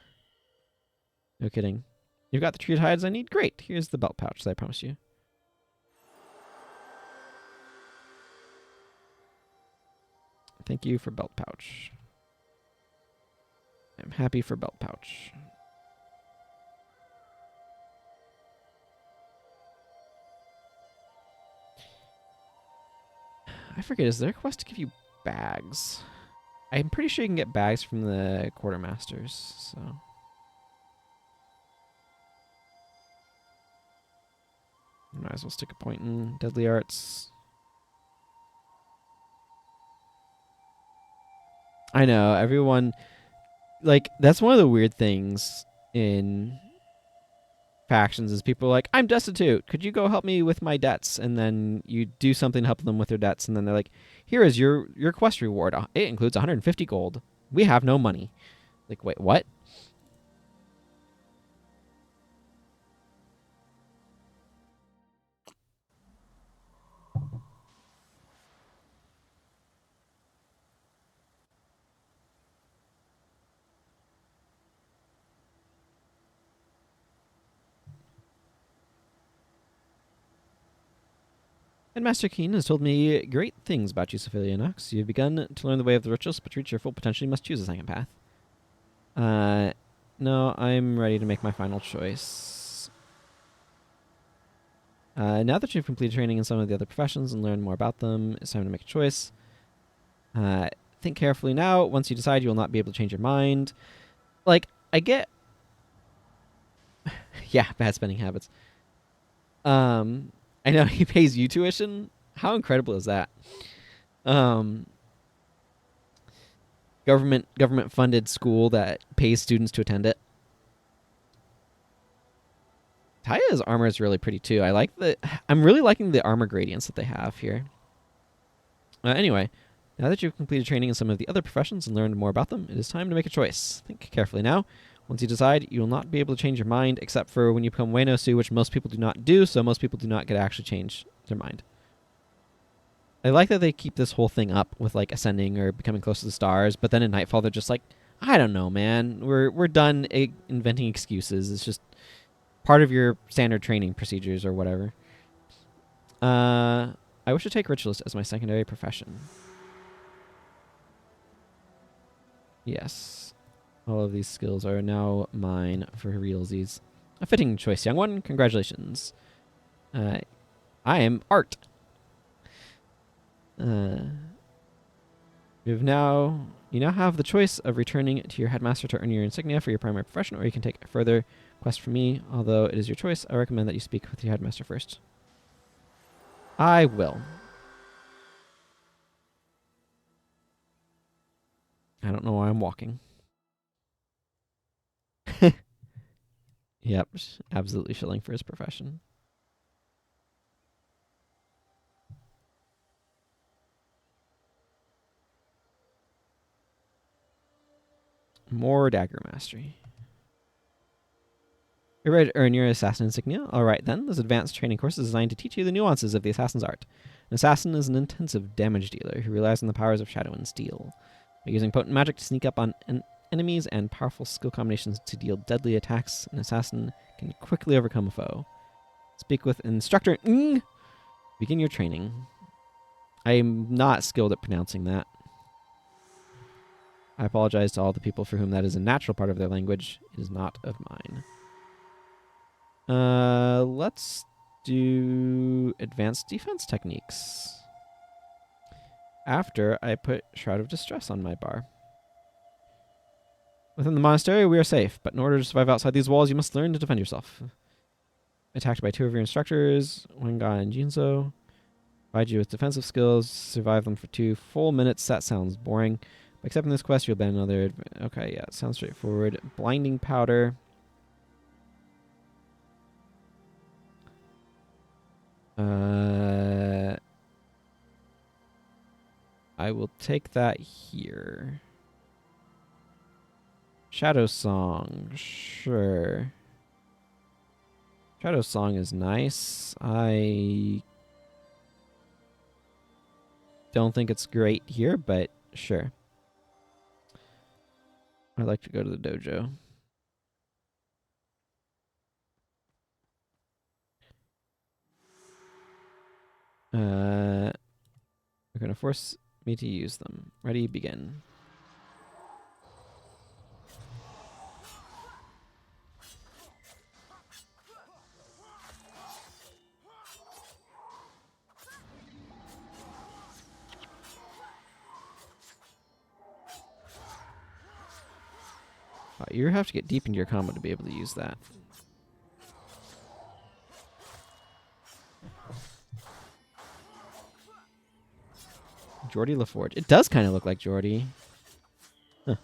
no kidding. You've got the treat hides I need. Great. Here's the belt pouch that I promised you. Thank you for belt pouch. I'm happy for belt pouch. I forget, is there a quest to give you bags? I'm pretty sure you can get bags from the quartermasters, so. Might as well stick a point in Deadly Arts. I know, everyone, like, that's one of the weird things in factions is people are like, I'm destitute. Could you go help me with my debts? And then you do something to help them with their debts, and then they're like, here is your quest reward. It includes 150 gold. We have no money. Like, wait, what? And Master Keen has told me great things about you, Sophia Knox. You've begun to learn the way of the rituals, but to reach your full potential, you must choose a second path. No, I'm ready to make my final choice. Now that you've completed training in some of the other professions and learned more about them, it's time to make a choice. Think carefully now. Once you decide, you will not be able to change your mind. Like, I get... yeah, bad spending habits. I know he pays you tuition. How incredible is that? Government funded school that pays students to attend it. Taya's armor is really pretty too. I'm really liking the armor gradients that they have here. Anyway, now that you've completed training in some of the other professions and learned more about them, it is time to make a choice. Think carefully now. Once you decide, you will not be able to change your mind except for when you become Wayno-Su, which most people do not do, so most people do not get to actually change their mind. I like that they keep this whole thing up with like ascending or becoming close to the stars, but then in Nightfall they're just like, I don't know, man. We're done inventing excuses. It's just part of your standard training procedures or whatever. I wish to take ritualist as my secondary profession. Yes. All of these skills are now mine for realsies. A fitting choice, young one. Congratulations. I am Art. You now have the choice of returning to your headmaster to earn your insignia for your primary profession, or you can take a further quest from me. Although it is your choice, I recommend that you speak with your headmaster first. I will. I don't know why I'm walking. Yep, absolutely shilling for his profession. More dagger mastery. You're ready to earn your assassin insignia? Alright then, this advanced training course is designed to teach you the nuances of the assassin's art. An assassin is an intensive damage dealer who relies on the powers of shadow and steel. By using potent magic to sneak up on enemies and powerful skill combinations to deal deadly attacks, an assassin can quickly overcome a foe. Speak with instructor Ng. Begin your training. I'm not skilled at pronouncing that. I apologize to all the people for whom that is a natural part of their language. It is not of mine. Let's do advanced defense techniques. After I put Shroud of Distress on my bar. Within the monastery, we are safe, but in order to survive outside these walls, you must learn to defend yourself. Attacked by 2 of your instructors, Wenga and Jinzo. Provide you with defensive skills. Survive them for 2 full minutes. That sounds boring. By accepting this quest, you'll ban another... Okay, yeah, sounds straightforward. Blinding Powder. I will take that here. Shadow Song, sure. Shadow Song is nice. I don't think it's great here, but sure. I'd like to go to the dojo. They're going to force me to use them. Ready, begin. You have to get deep into your combo to be able to use that. Geordie LaForge. It does kind of look like Geordie. Huh.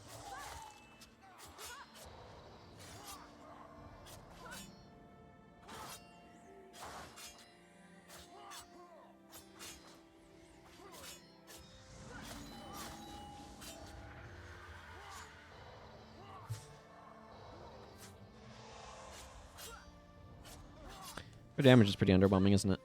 Her damage is pretty underwhelming, isn't it?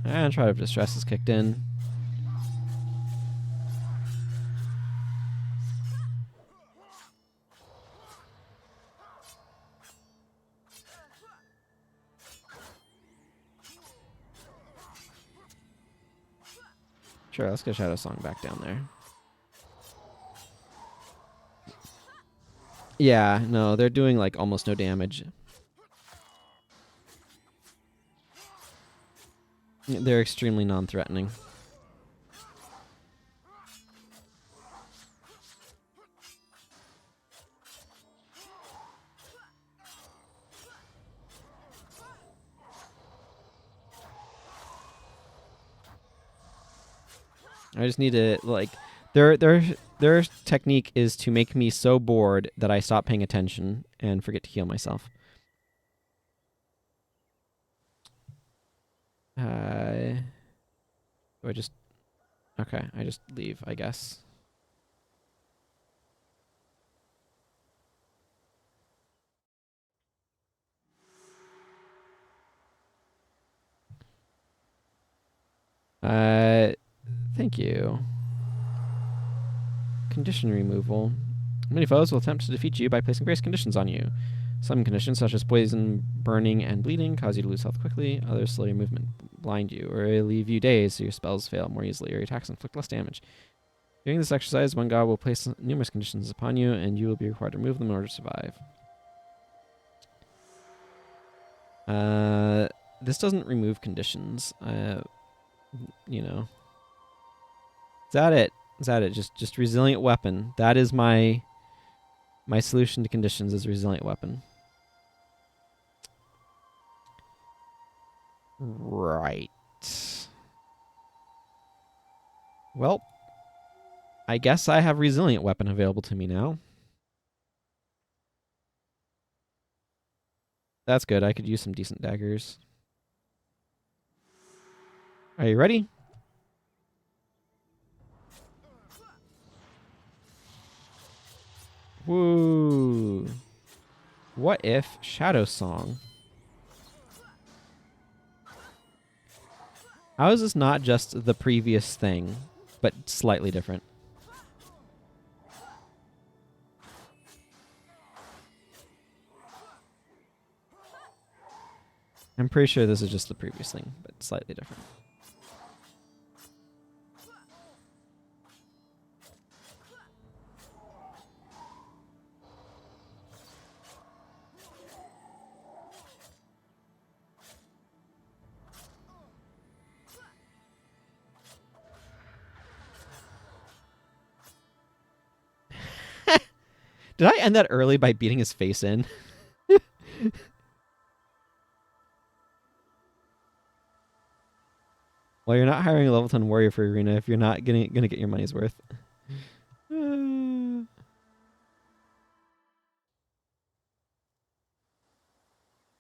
And Shroud of Distress is kicked in. Sure, let's get Shadow Song back down there. Yeah, no, they're doing like almost no damage. They're extremely non-threatening. I just need to like their technique is to make me so bored that I stop paying attention and forget to heal myself. Do I just... Okay, I just leave, I guess. Thank you. Condition removal. Many foes will attempt to defeat you by placing various conditions on you. Some conditions, such as poison, burning, and bleeding, cause you to lose health quickly. Others slow your movement, blind you, or leave you dazed so your spells fail more easily, or your attacks inflict less damage. During this exercise, one god will place numerous conditions upon you, and you will be required to remove them in order to survive. This doesn't remove conditions. You know. Is that it? Is that it? Just resilient weapon. That is my solution to conditions is resilient weapon. Right. Well, I guess I have resilient weapon available to me now. That's good. I could use some decent daggers. Are you ready? Woo. What if Shadow Song? How is this not just the previous thing, but slightly different? I'm pretty sure this is just the previous thing, but slightly different. Did I end that early by beating his face in? Well, you're not hiring a level 10 warrior for arena if you're not gonna get your money's worth. I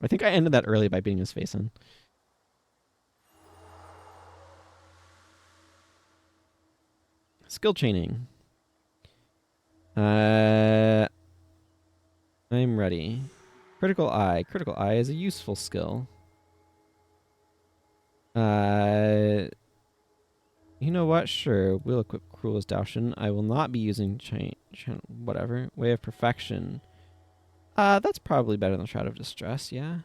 think I ended that early by beating his face in. Skill chaining. I'm ready. Critical Eye. Critical Eye is a useful skill. You know what? Sure, we'll equip Cruel as Daoshin. I will not be using whatever. Way of Perfection. That's probably better than Shroud of Distress, yeah.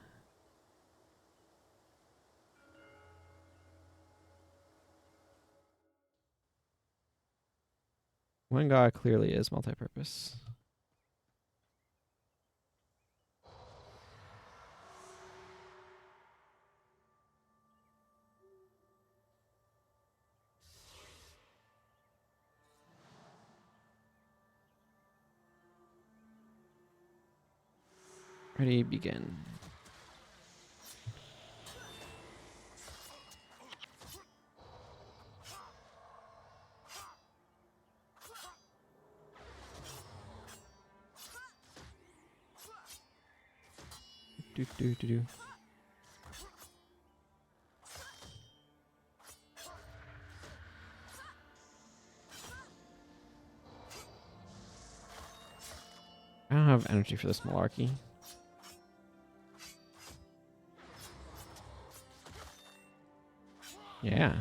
One God clearly is multi-purpose. Ready, begin. Do do do do. I don't have energy for this malarkey. Yeah.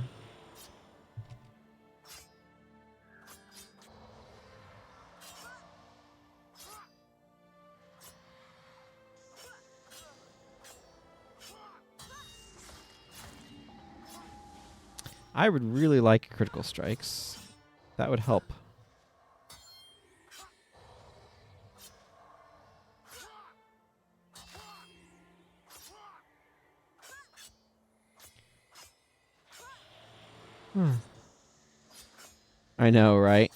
I would really like critical strikes. That would help. I know, right?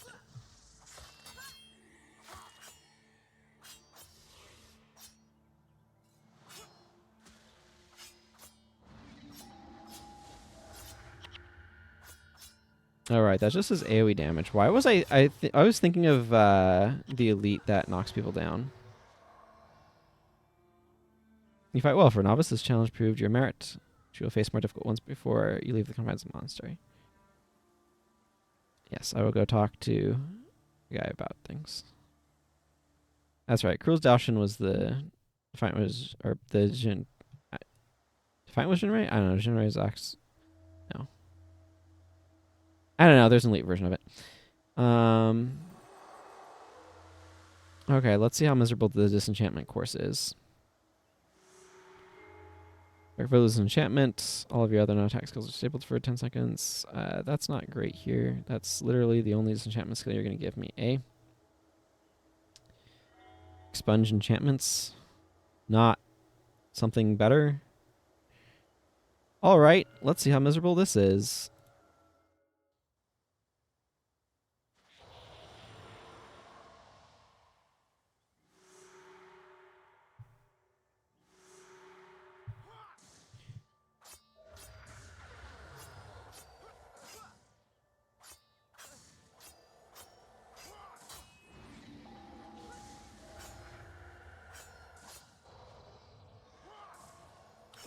All right, that's just his AoE damage. Why was I was thinking of the elite that knocks people down. You fight well. For a novice, this challenge proved your merit. You will face more difficult ones before you leave the confines of the monastery. Yes, I will go talk to the guy about things. That's right. Cruel's Daoshin was the Defiant was or the Jin. Defiant was Jinrei? I don't know. Jinrei's axe. No. I don't know. There's an elite version of it. Okay, let's see how miserable the disenchantment course is. For disenchantment, all of your other non-attack skills are disabled for 10 seconds. That's not great here. That's literally the only disenchantment skill you're going to give me. Expunge enchantments. Not something better. All right, let's see how miserable this is.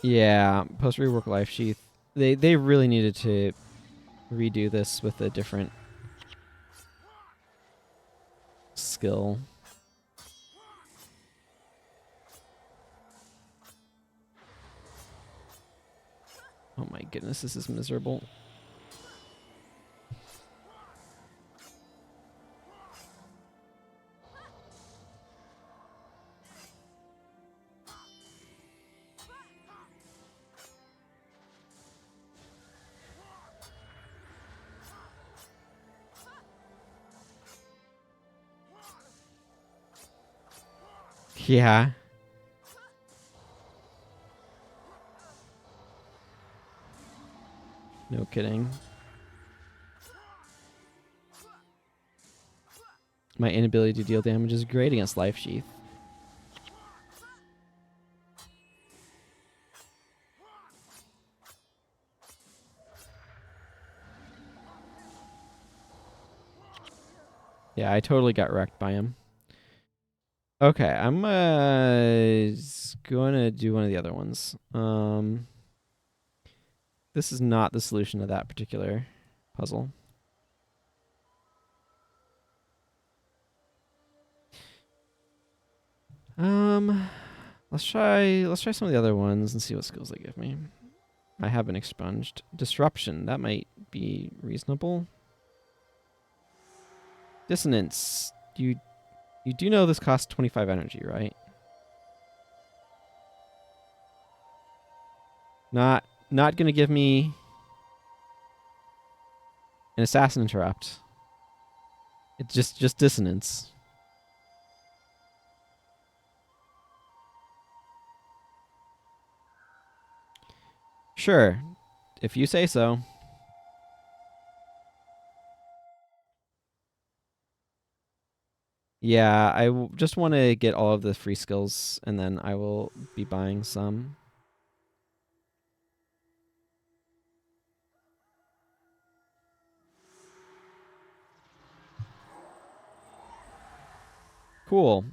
Yeah, post rework Life Sheath. They really needed to redo this with a different skill. Oh my goodness, this is miserable. Yeah. No kidding. My inability to deal damage is great against Life Sheath. Yeah, I totally got wrecked by him. Okay, I'm gonna do one of the other ones. This is not the solution to that particular puzzle. Let's try some of the other ones and see what skills they give me. I have been expunged. Disruption, that might be reasonable. Dissonance. You do know this costs 25 energy, right? Not gonna give me an assassin interrupt. It's just dissonance. Sure, if you say so. Yeah, just want to get all of the free skills, and then I will be buying some. Cool.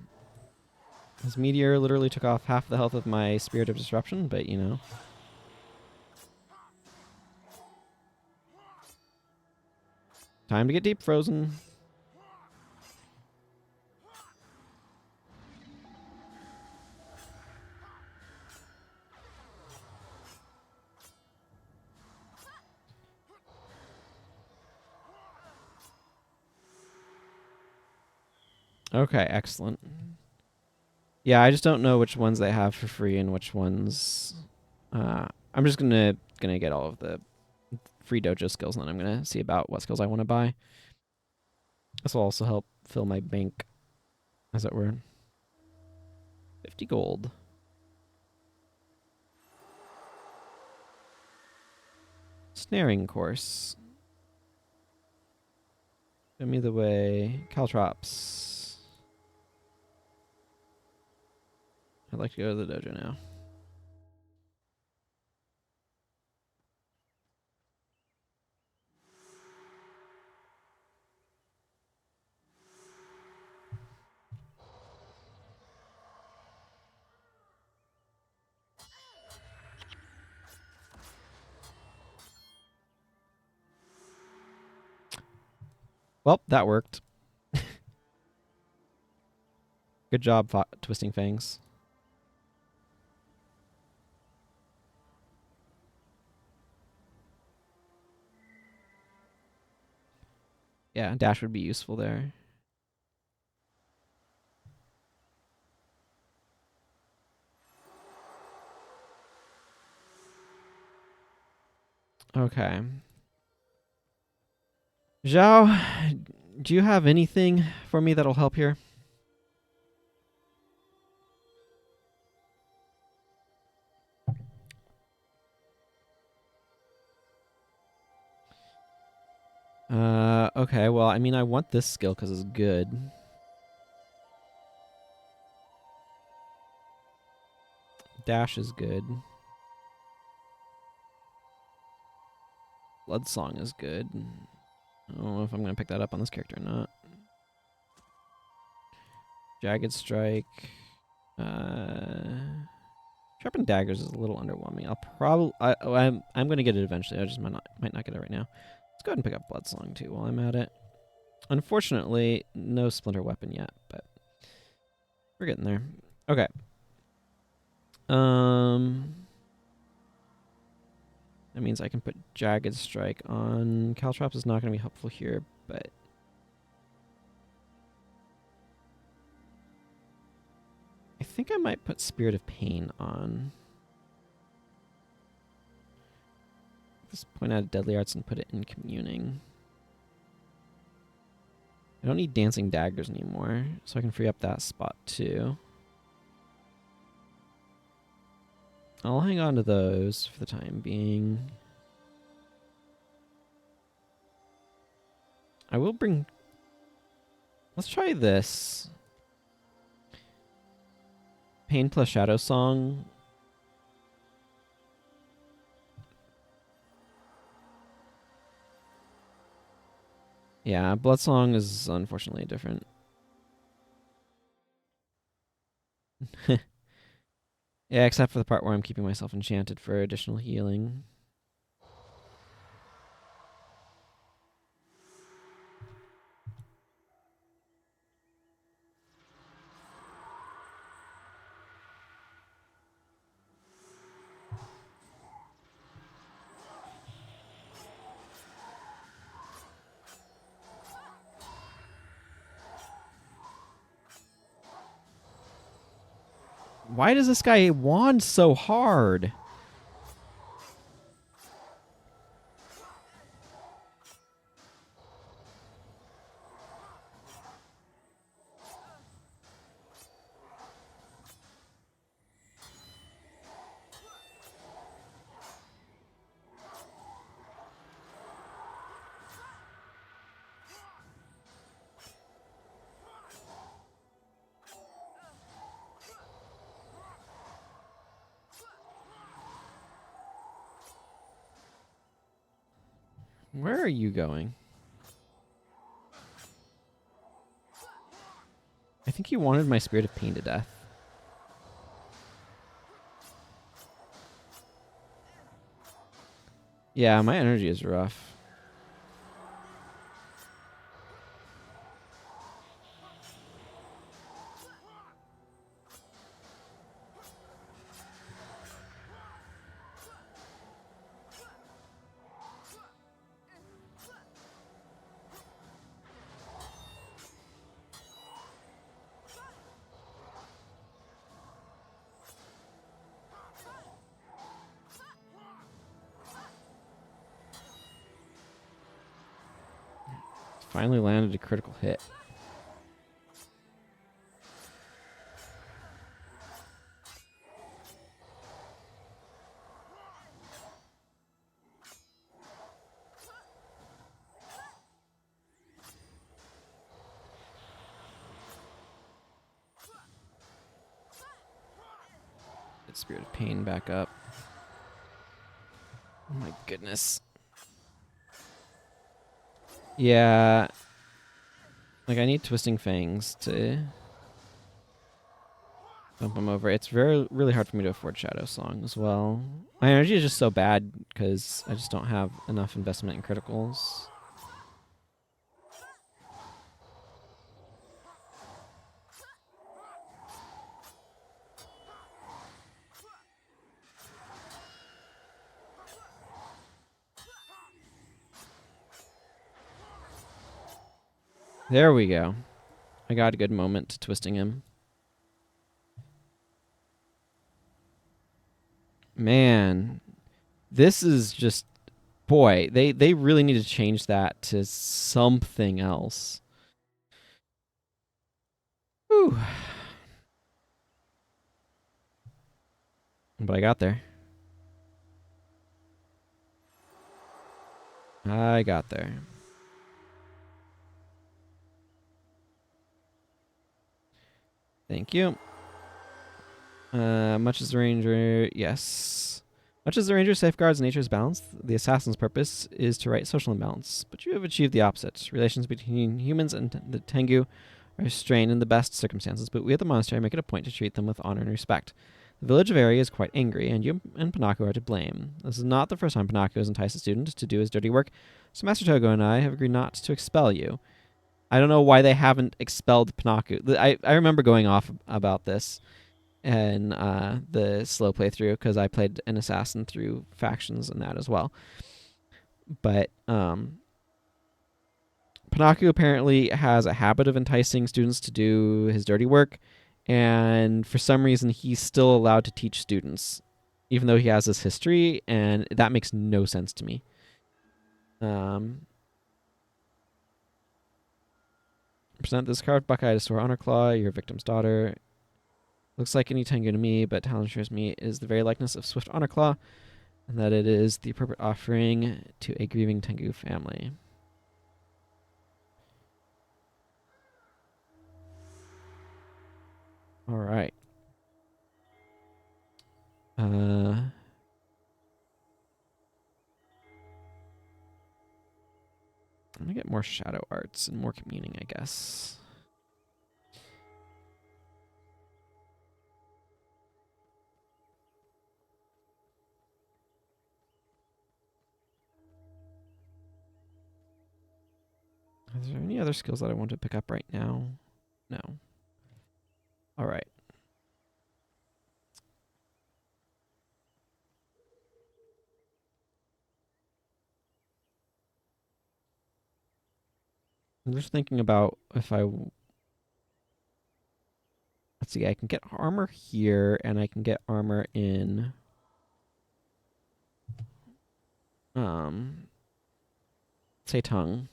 This meteor literally took off half the health of my Spirit of Disruption, but you know. Time to get deep frozen. Okay, excellent. Yeah, I just don't know which ones they have for free and which ones. I'm just gonna get all of the free dojo skills, and then I'm gonna see about what skills I want to buy. This will also help fill my bank, as it were. 50 gold. Snaring course. Show me the way. Caltrops. I'd like to go to the dojo now. Well, that worked. Good job, Twisting Fangs. Yeah, dash would be useful there. Okay. Zhao, do you have anything for me that'll help here? Okay, well, I mean, I want this skill because it's good. Dash is good. Blood Song is good. I don't know if I'm going to pick that up on this character or not. Jagged Strike. Sharpened Daggers is a little underwhelming. I'm going to get it eventually. I just might not get it right now. Let's go ahead and pick up Blood Song too while I'm at it. Unfortunately, no Splinter Weapon yet, but we're getting there. Okay. That means I can put Jagged Strike on. Caltrops is not going to be helpful here, but I think I might put Spirit of Pain on. Just point out Deadly Arts and put it in Communing. I don't need Dancing Daggers anymore, so I can free up that spot too. I'll hang on to those for the time being. I will bring... Let's try this. Pain plus Shadow Song. Yeah, Blood Song is unfortunately different. Yeah, except for the part where I'm keeping myself enchanted for additional healing. Why does this guy wand so hard? Where are you going? I think he wanted my Spirit of Pain to death. Yeah, my energy is rough. Finally landed a critical hit. Get Spirit of Pain back up. Oh my goodness. Yeah. Like, I need Twisting Fangs to bump him over. It's really hard for me to afford Shadow Song as well. My energy is just so bad because I just don't have enough investment in criticals. There we go. I got a good moment to twisting him. Man, this is just... Boy, they really need to change that to something else. Whew. But I got there. I got there. Thank you. Much as the ranger, yes. Much as the ranger safeguards nature's balance, the assassin's purpose is to right social imbalance. But you have achieved the opposite. Relations between humans and the Tengu are strained in the best circumstances, but we at the monastery make it a point to treat them with honor and respect. The village of Ari is quite angry, and you and Panako are to blame. This is not the first time Panako has enticed a student to do his dirty work, so Master Togo and I have agreed not to expel you. I don't know why they haven't expelled Panaku. I remember going off about this in the slow playthrough because I played an assassin through factions and that as well. But Panaku apparently has a habit of enticing students to do his dirty work, and for some reason he's still allowed to teach students, even though he has this history, and that makes no sense to me. Present this carved buckeye to Sora Honor Claw, your victim's daughter. Looks like any Tengu to me, but talent assures me it is the very likeness of Swift Honor Claw, and that it is the appropriate offering to a grieving Tengu family. All right. I'm gonna get more shadow arts and more communing, I guess. Is there any other skills that I want to pick up right now? No. All right. I'm just thinking about if I... Let's see, I can get armor here, and I can get armor in... Say tongue.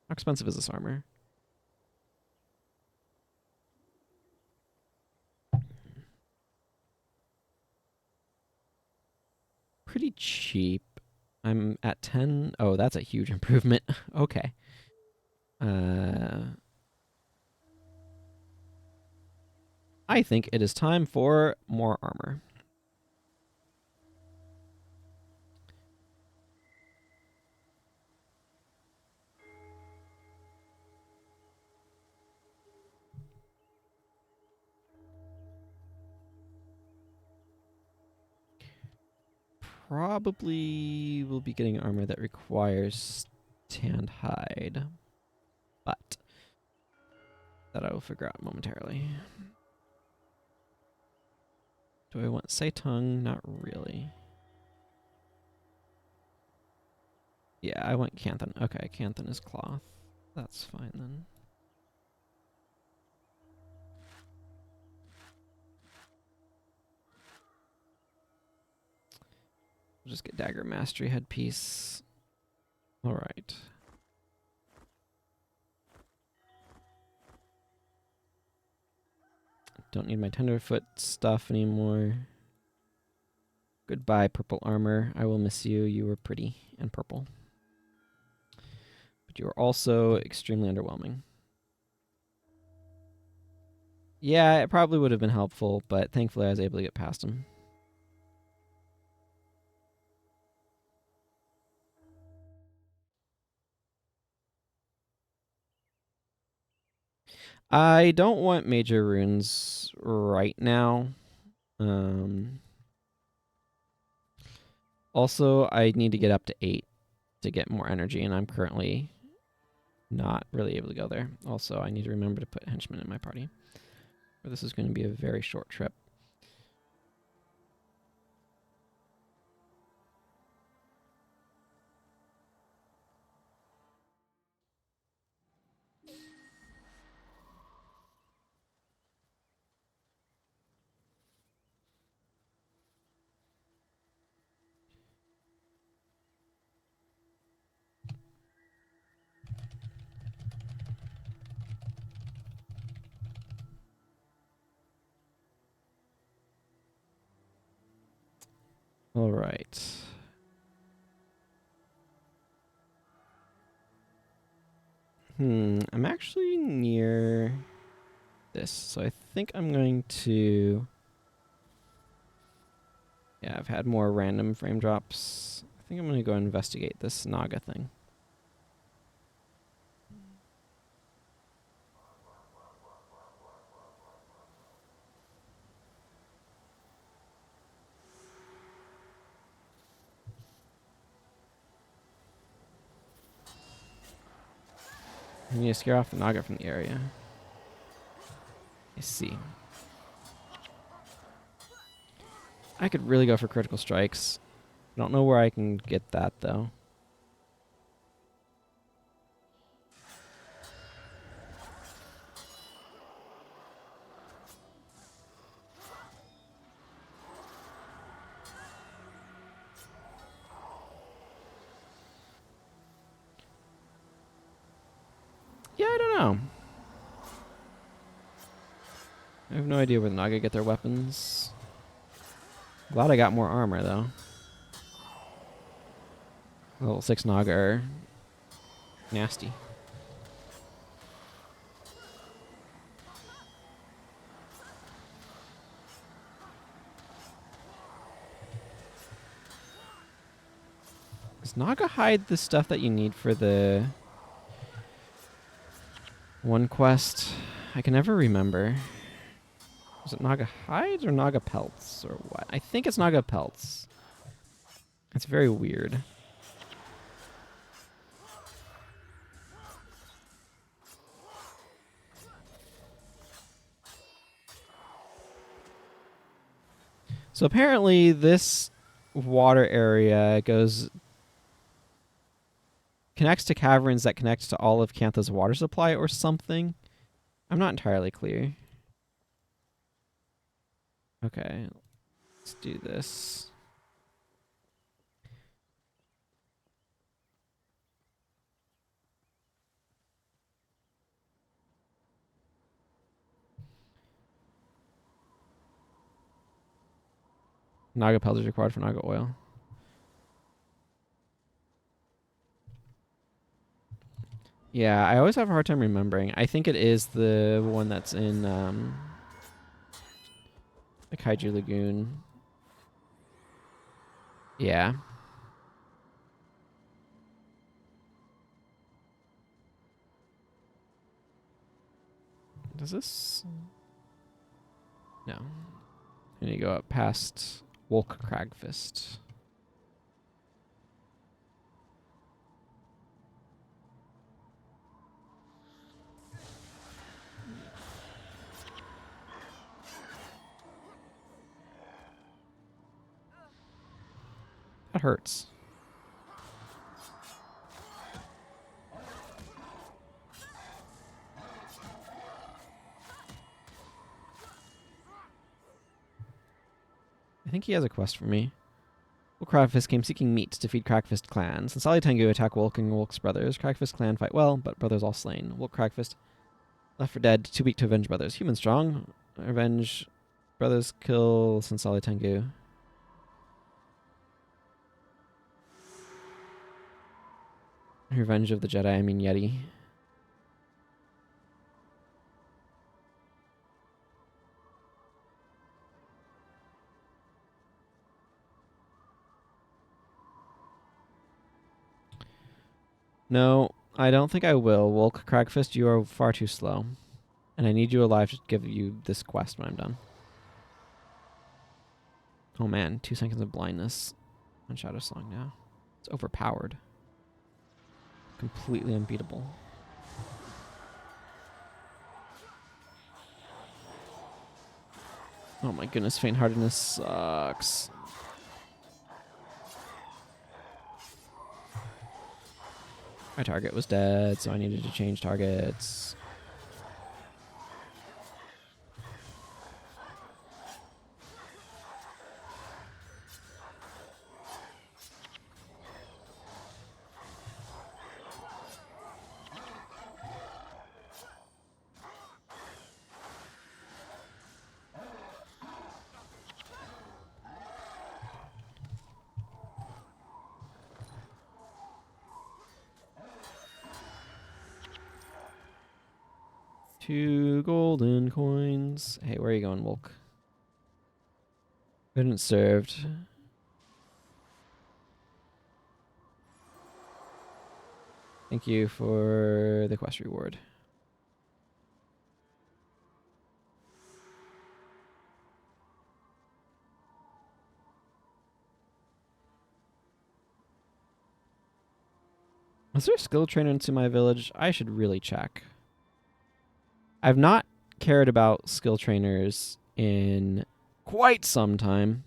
How expensive is this armor? Pretty cheap. I'm at 10. Oh, that's a huge improvement. Okay. I think it is time for more armor. Probably will be getting armor that requires tanned hide, but that I will figure out momentarily. Do I want say tongue? Not really. Yeah, I want Canthan. Okay, Canthan is cloth. That's fine then. We'll just get Dagger Mastery headpiece. All right. Don't need my Tenderfoot stuff anymore. Goodbye, purple armor. I will miss you. You were pretty and purple. But you are also extremely underwhelming. Yeah, it probably would have been helpful, but thankfully I was able to get past him. I don't want major runes right now. Also, I need to get up to 8 to get more energy, and I'm currently not really able to go there. Also, I need to remember to put henchmen in my party, or this is going to be a very short trip. All right. I'm actually near this. So I think I'm going to... Yeah, I've had more random frame drops. I think I'm going to go investigate this Naga thing. I need to scare off the Naga from the area. I see. I could really go for critical strikes. I don't know where I can get that, though. Yeah, I don't know. I have no idea where the Naga get their weapons. Glad I got more armor, though. Level 6 Naga are nasty. Does Naga hide the stuff that you need for the one quest? I can never remember. Is it Naga hides or Naga pelts or what? I think it's Naga pelts. It's very weird. So apparently this water area connects to caverns that connect to all of Cantha's water supply or something. I'm not entirely clear. Okay, let's do this. Naga pelt is required for Naga oil. Yeah, I always have a hard time remembering. I think it is the one that's in the Kaiju Lagoon. Yeah. Does this? No. I need to go up past Wolk Cragfist. That hurts. I think he has a quest for me. Wolk Cragfist came seeking meat to feed Cragfist clan. Since Ali Tengu attack Wolk and Wolk's brothers, Cragfist clan fight well, but brothers all slain. Wolk Cragfist left for dead, too weak to avenge brothers. Human strong. Revenge. Brothers kill Sensali Tengu. Revenge of the Jedi, I mean Yeti. No, I don't think I will. Wolk Cragfist, you are far too slow. And I need you alive to give you this quest when I'm done. Oh man, 2 seconds of blindness on Shadow Song now. It's overpowered. Completely unbeatable. Oh my goodness, faint-heartedness sucks. My target was dead, so I needed to change targets. 2 golden coins. Hey, where are you going, Wolk? Couldn't served. Thank you for the quest reward. Is there a skill trainer into my village? I should really check. I've not cared about skill trainers in quite some time.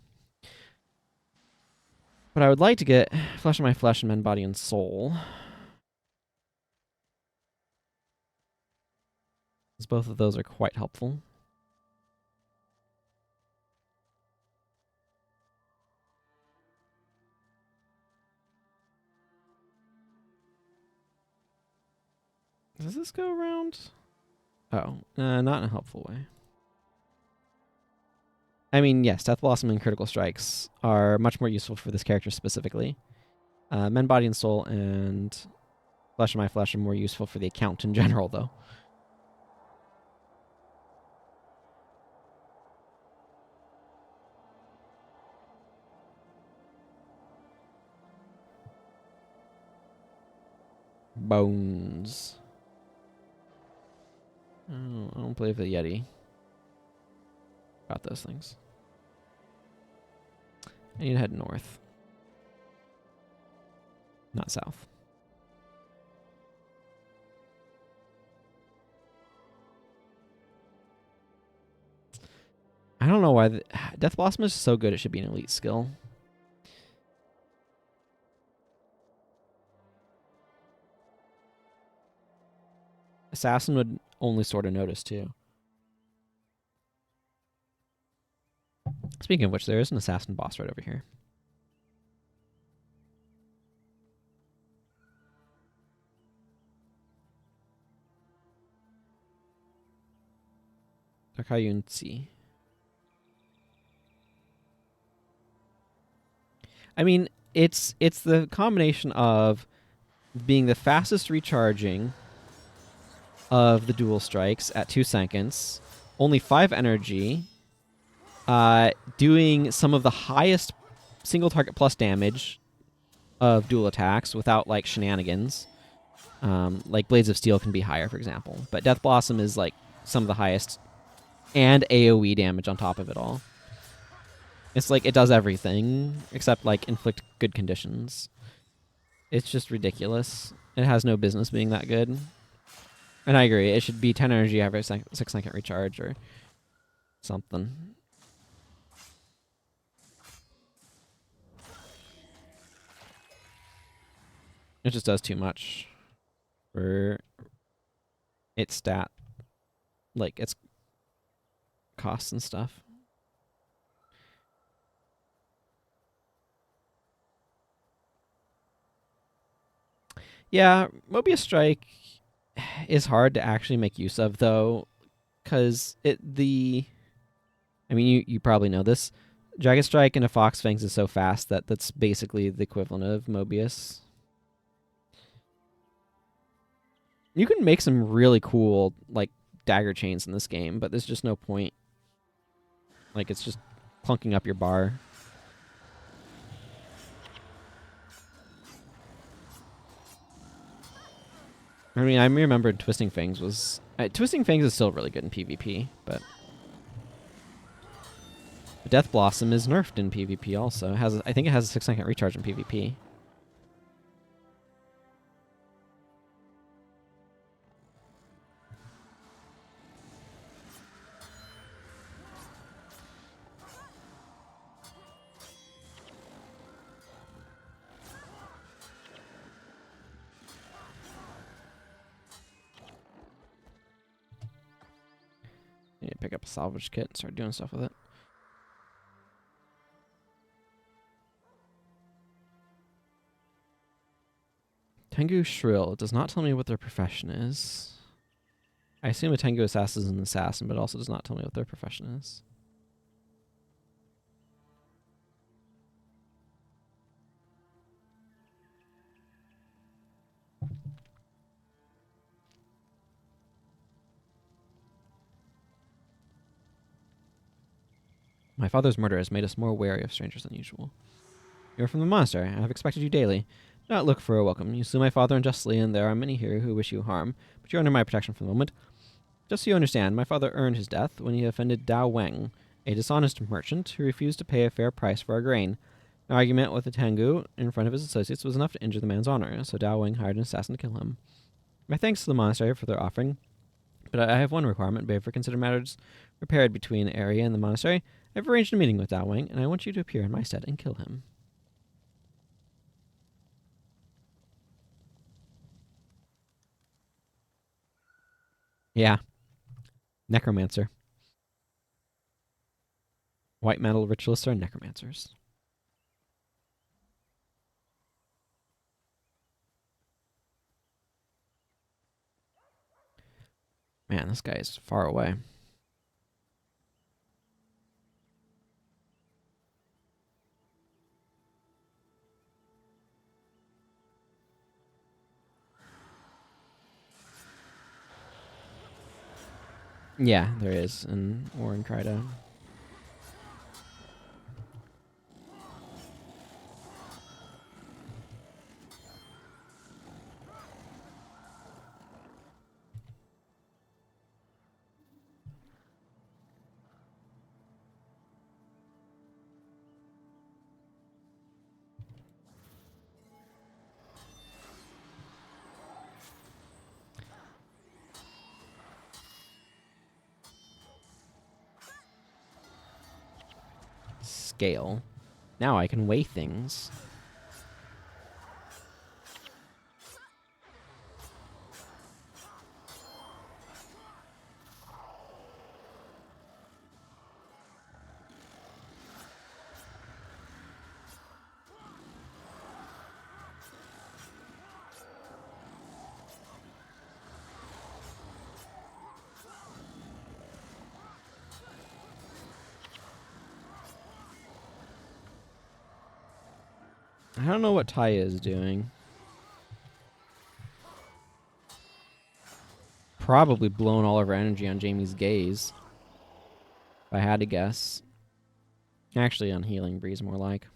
But I would like to get Flesh of My Flesh and Men, Body, and Soul. Because both of those are quite helpful. Does this go around? Oh, not in a helpful way. I mean, yes, Death Blossom and Critical Strikes are much more useful for this character specifically. Men, Body, and Soul and Flesh of My Flesh are more useful for the account in general, though. Bones. Oh, I don't believe the Yeti got those things. I need to head north. Not south. I don't know why Death Blossom is so good it should be an elite skill. Assassin would only sort of notice too. Speaking of which, there is an assassin boss right over here. Takayunchi. I mean, it's the combination of being the fastest recharging of the dual strikes at 2 seconds, only 5 energy, doing some of the highest single target plus damage of dual attacks without like shenanigans. Like Blades of Steel can be higher, for example, but Death Blossom is like some of the highest, and AoE damage on top of it all. It's like it does everything except like inflict good conditions. It's just ridiculous. It has no business being that good. And I agree, it should be 10 energy every 6-second recharge or something. It just does too much for its stat, like its costs and stuff. Yeah, Mobius Strike is hard to actually make use of though, because I mean, you probably know this. Dragon Strike into Fox Fangs is so fast that that's basically the equivalent of Mobius. You can make some really cool like dagger chains in this game, but there's just no point. Like it's just clunking up your bar. I mean, I remember Twisting Fangs was... Twisting Fangs is still really good in PvP, but... Death Blossom is nerfed in PvP also. I think it has a 6-second recharge in PvP. Need to pick up a salvage kit and start doing stuff with it. Tengu Shrill. It does not tell me what their profession is. I assume a Tengu assassin is an assassin, but it also does not tell me what their profession is. My father's murder has made us more wary of strangers than usual. You are from the monastery. I have expected you daily. Do not look for a welcome. You slew my father unjustly, and there are many here who wish you harm, but you are under my protection for the moment. Just so you understand, my father earned his death when he offended Dao Weng, a dishonest merchant who refused to pay a fair price for our grain. An argument with the Tengu in front of his associates was enough to injure the man's honor, so Dao Weng hired an assassin to kill him. My thanks to the monastery for their offering, but I have one requirement. Before consider matters repaired between the area and the monastery, I have arranged a meeting with Dao Weng, and I want you to appear in my stead and kill him. Yeah. Necromancer. White metal ritualists are necromancers. Man, this guy is far away. Yeah, there is in Warren Kryda. Scale. Now I can weigh things. I don't know what Taya is doing. Probably blowing all of her energy on Jamie's gaze. If I had to guess. Actually, on Healing Breeze, more like.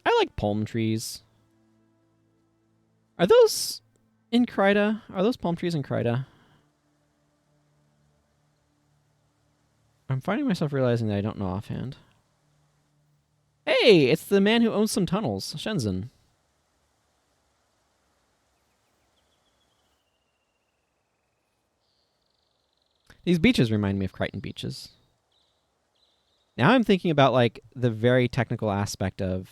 I like palm trees. Are those in Kryda? Are those palm trees in Kryda? I'm finding myself realizing that I don't know offhand. Hey, it's the man who owns some tunnels, Shenzhen. These beaches remind me of Crichton beaches. Now I'm thinking about like the very technical aspect of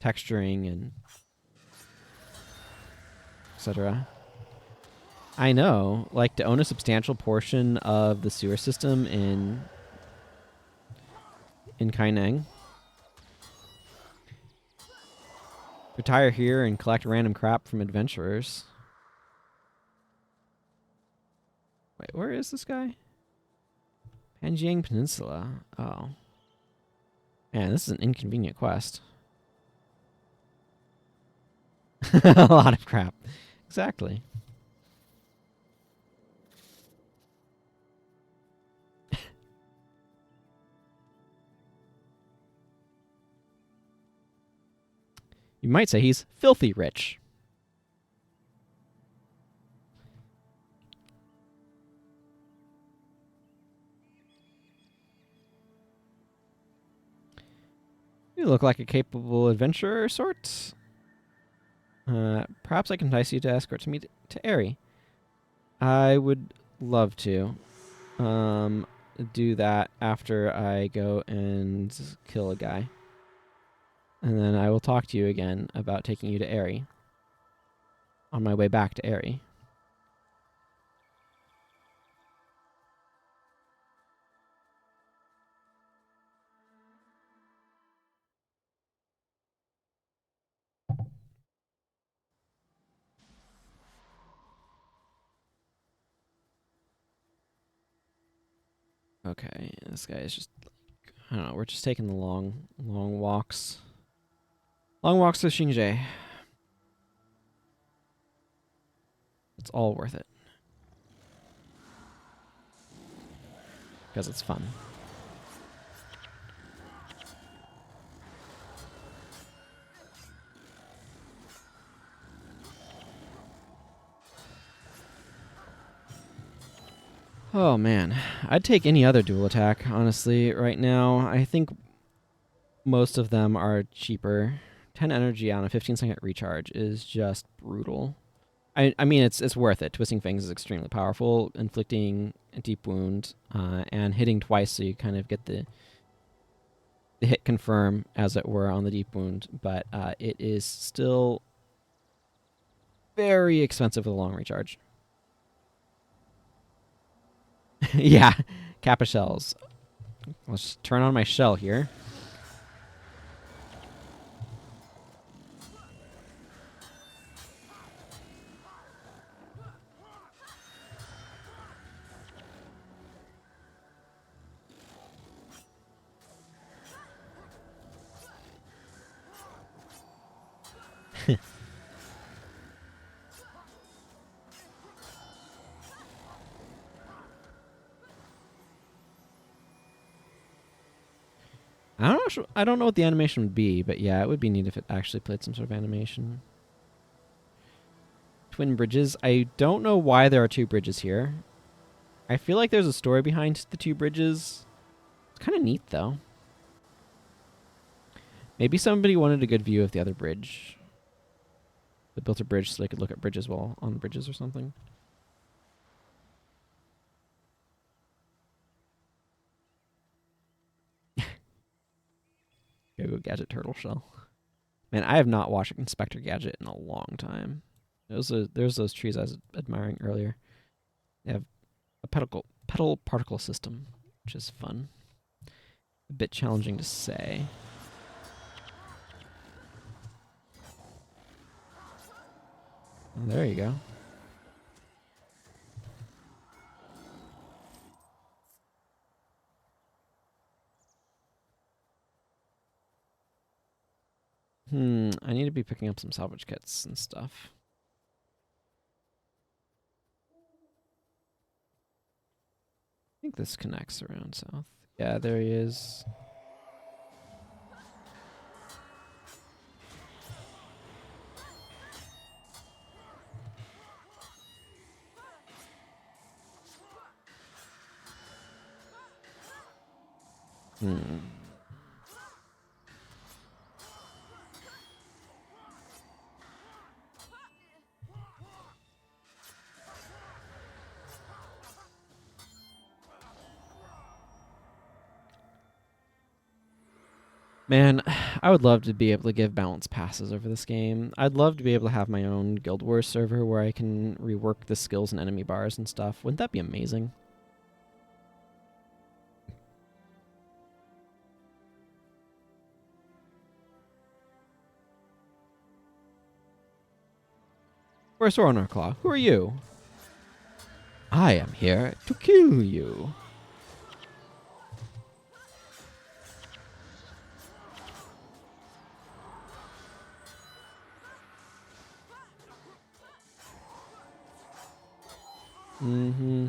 texturing and etc. I know, like to own a substantial portion of the sewer system in Kaineng. Retire here and collect random crap from adventurers. Wait, where is this guy? Panjiang Peninsula. Oh. Man, this is an inconvenient quest. A lot of crap. Exactly. You might say he's filthy rich. You look like a capable adventurer sort. Perhaps I can entice you to escort me to Aerie. I would love to do that after I go and kill a guy. And then I will talk to you again about taking you to Aerie. On my way back to Aerie. Okay, this guy is just, I don't know, we're just taking the long walks. Long walks to Shing Jea. It's all worth it. Because it's fun. Oh man, I'd take any other dual attack, honestly, right now. I think most of them are cheaper. 10 energy on a 15-second recharge is just brutal. I mean, it's worth it. Twisting Fangs is extremely powerful, inflicting a deep wound, and hitting twice so you kind of get the hit confirm, as it were, on the deep wound. But it is still very expensive with a long recharge. Yeah, Kappa shells. Let's just turn on my shell here. I don't know what the animation would be, but yeah, it would be neat if it actually played some sort of animation. Twin bridges. I don't know why there are two bridges here. I feel like there's a story behind the two bridges. It's kind of neat, though. Maybe somebody wanted a good view of the other bridge. They built a bridge so they could look at bridges while on bridges or something. Go Gadget Turtle Shell. Man, I have not watched Inspector Gadget in a long time. There's those trees I was admiring earlier. They have a petal particle system, which is fun. A bit challenging to say. Oh, there you go. I need to be picking up some salvage kits and stuff. I think this connects around south. Yeah, there he is. Man, I would love to be able to give balanced passes over this game. I'd love to be able to have my own Guild Wars server where I can rework the skills and enemy bars and stuff. Wouldn't that be amazing? Where's Soronor Claw? Who are you? I am here to kill you. Mm-hmm.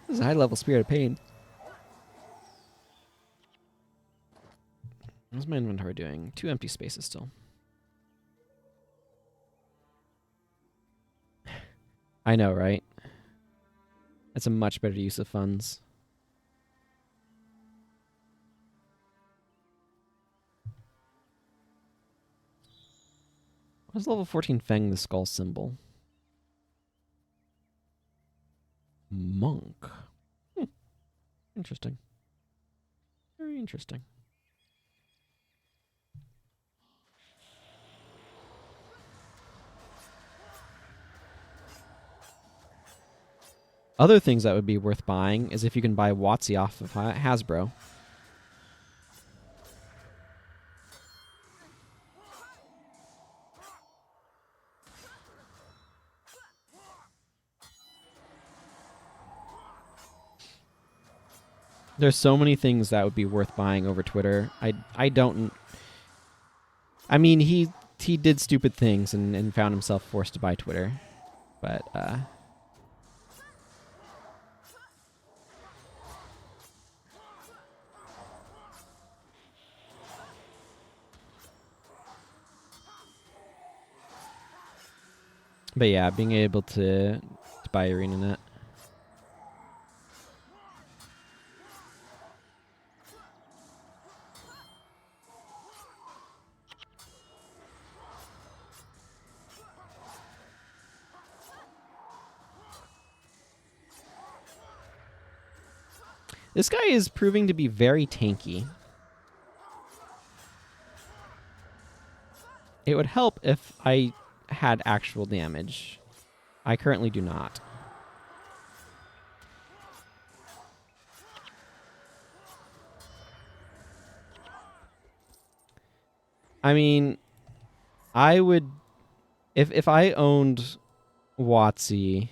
This is a high-level Spirit of Pain. What's my inventory doing? 2 empty spaces still. I know, right? That's a much better use of funds. What is level 14 Feng, the skull symbol? Monk. Interesting. Very interesting. Other things that would be worth buying is if you can buy WotC off of Hasbro. There's so many things that would be worth buying over Twitter. I don't. I mean, he did stupid things and found himself forced to buy Twitter, but yeah, being able to buy ArenaNet. This guy is proving to be very tanky. It would help if I had actual damage. I currently do not. I mean, I would if I owned WotC,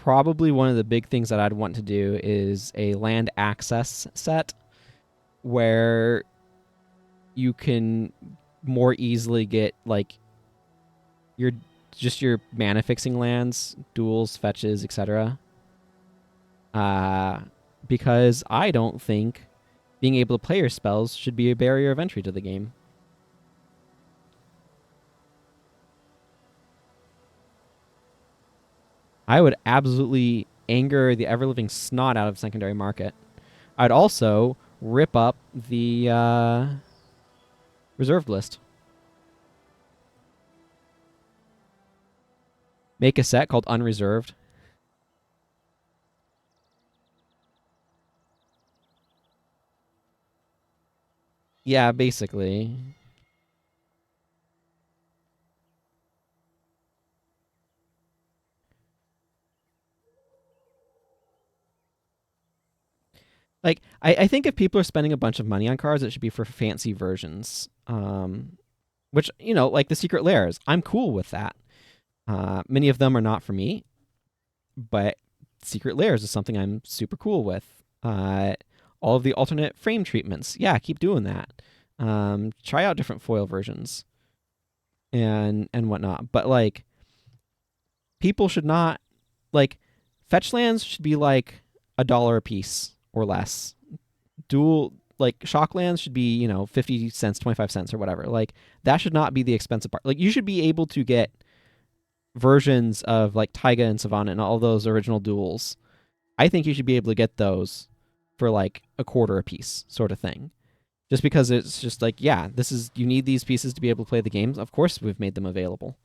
probably one of the big things that I'd want to do is a land access set where you can more easily get like your mana fixing lands, duels, fetches, etc. Because I don't think being able to play your spells should be a barrier of entry to the game. I would absolutely anger the ever-living snot out of secondary market. I'd also rip up the reserved list. Make a set called Unreserved. Yeah, basically. Like, I think if people are spending a bunch of money on cards, it should be for fancy versions. Which, you know, like the Secret Lairs. I'm cool with that. Many of them are not for me, but Secret Lairs is something I'm super cool with. All of the alternate frame treatments. Yeah, keep doing that. Try out different foil versions and whatnot. But, like, people should not, like, fetch lands should be like $1 a piece or less. Dual, like, shock lands should be, 50 cents, 25 cents, or whatever. Like, that should not be the expensive part. Like, you should be able to get versions of, like, Taiga and Savannah and all those original duels. I think you should be able to get those for, like, $0.25 a piece, sort of thing. Just because it's just like, yeah, you need these pieces to be able to play the games. Of course, we've made them available.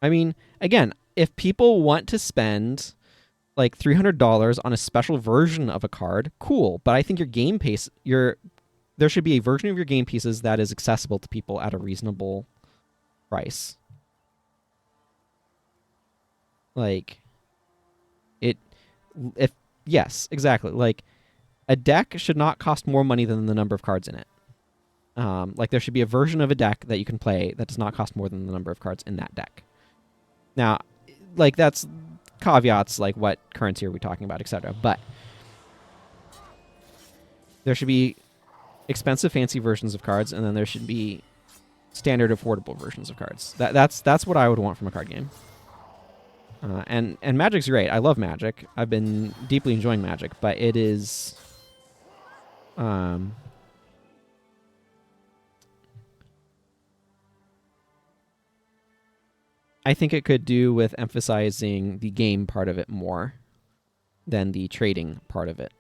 I mean, again, if people want to spend like $300 on a special version of a card, cool. But I think your game pace, there should be a version of your game pieces that is accessible to people at a reasonable price. Like, yes, exactly. Like, a deck should not cost more money than the number of cards in it. Like, there should be a version of a deck that you can play that does not cost more than the number of cards in that deck. Now, like, that's caveats, like what currency are we talking about, etc. But there should be expensive, fancy versions of cards, and then there should be standard, affordable versions of cards. That's what I would want from a card game. And Magic's great. I love Magic. I've been deeply enjoying Magic, but it is, I think it could do with emphasizing the game part of it more than the trading part of it.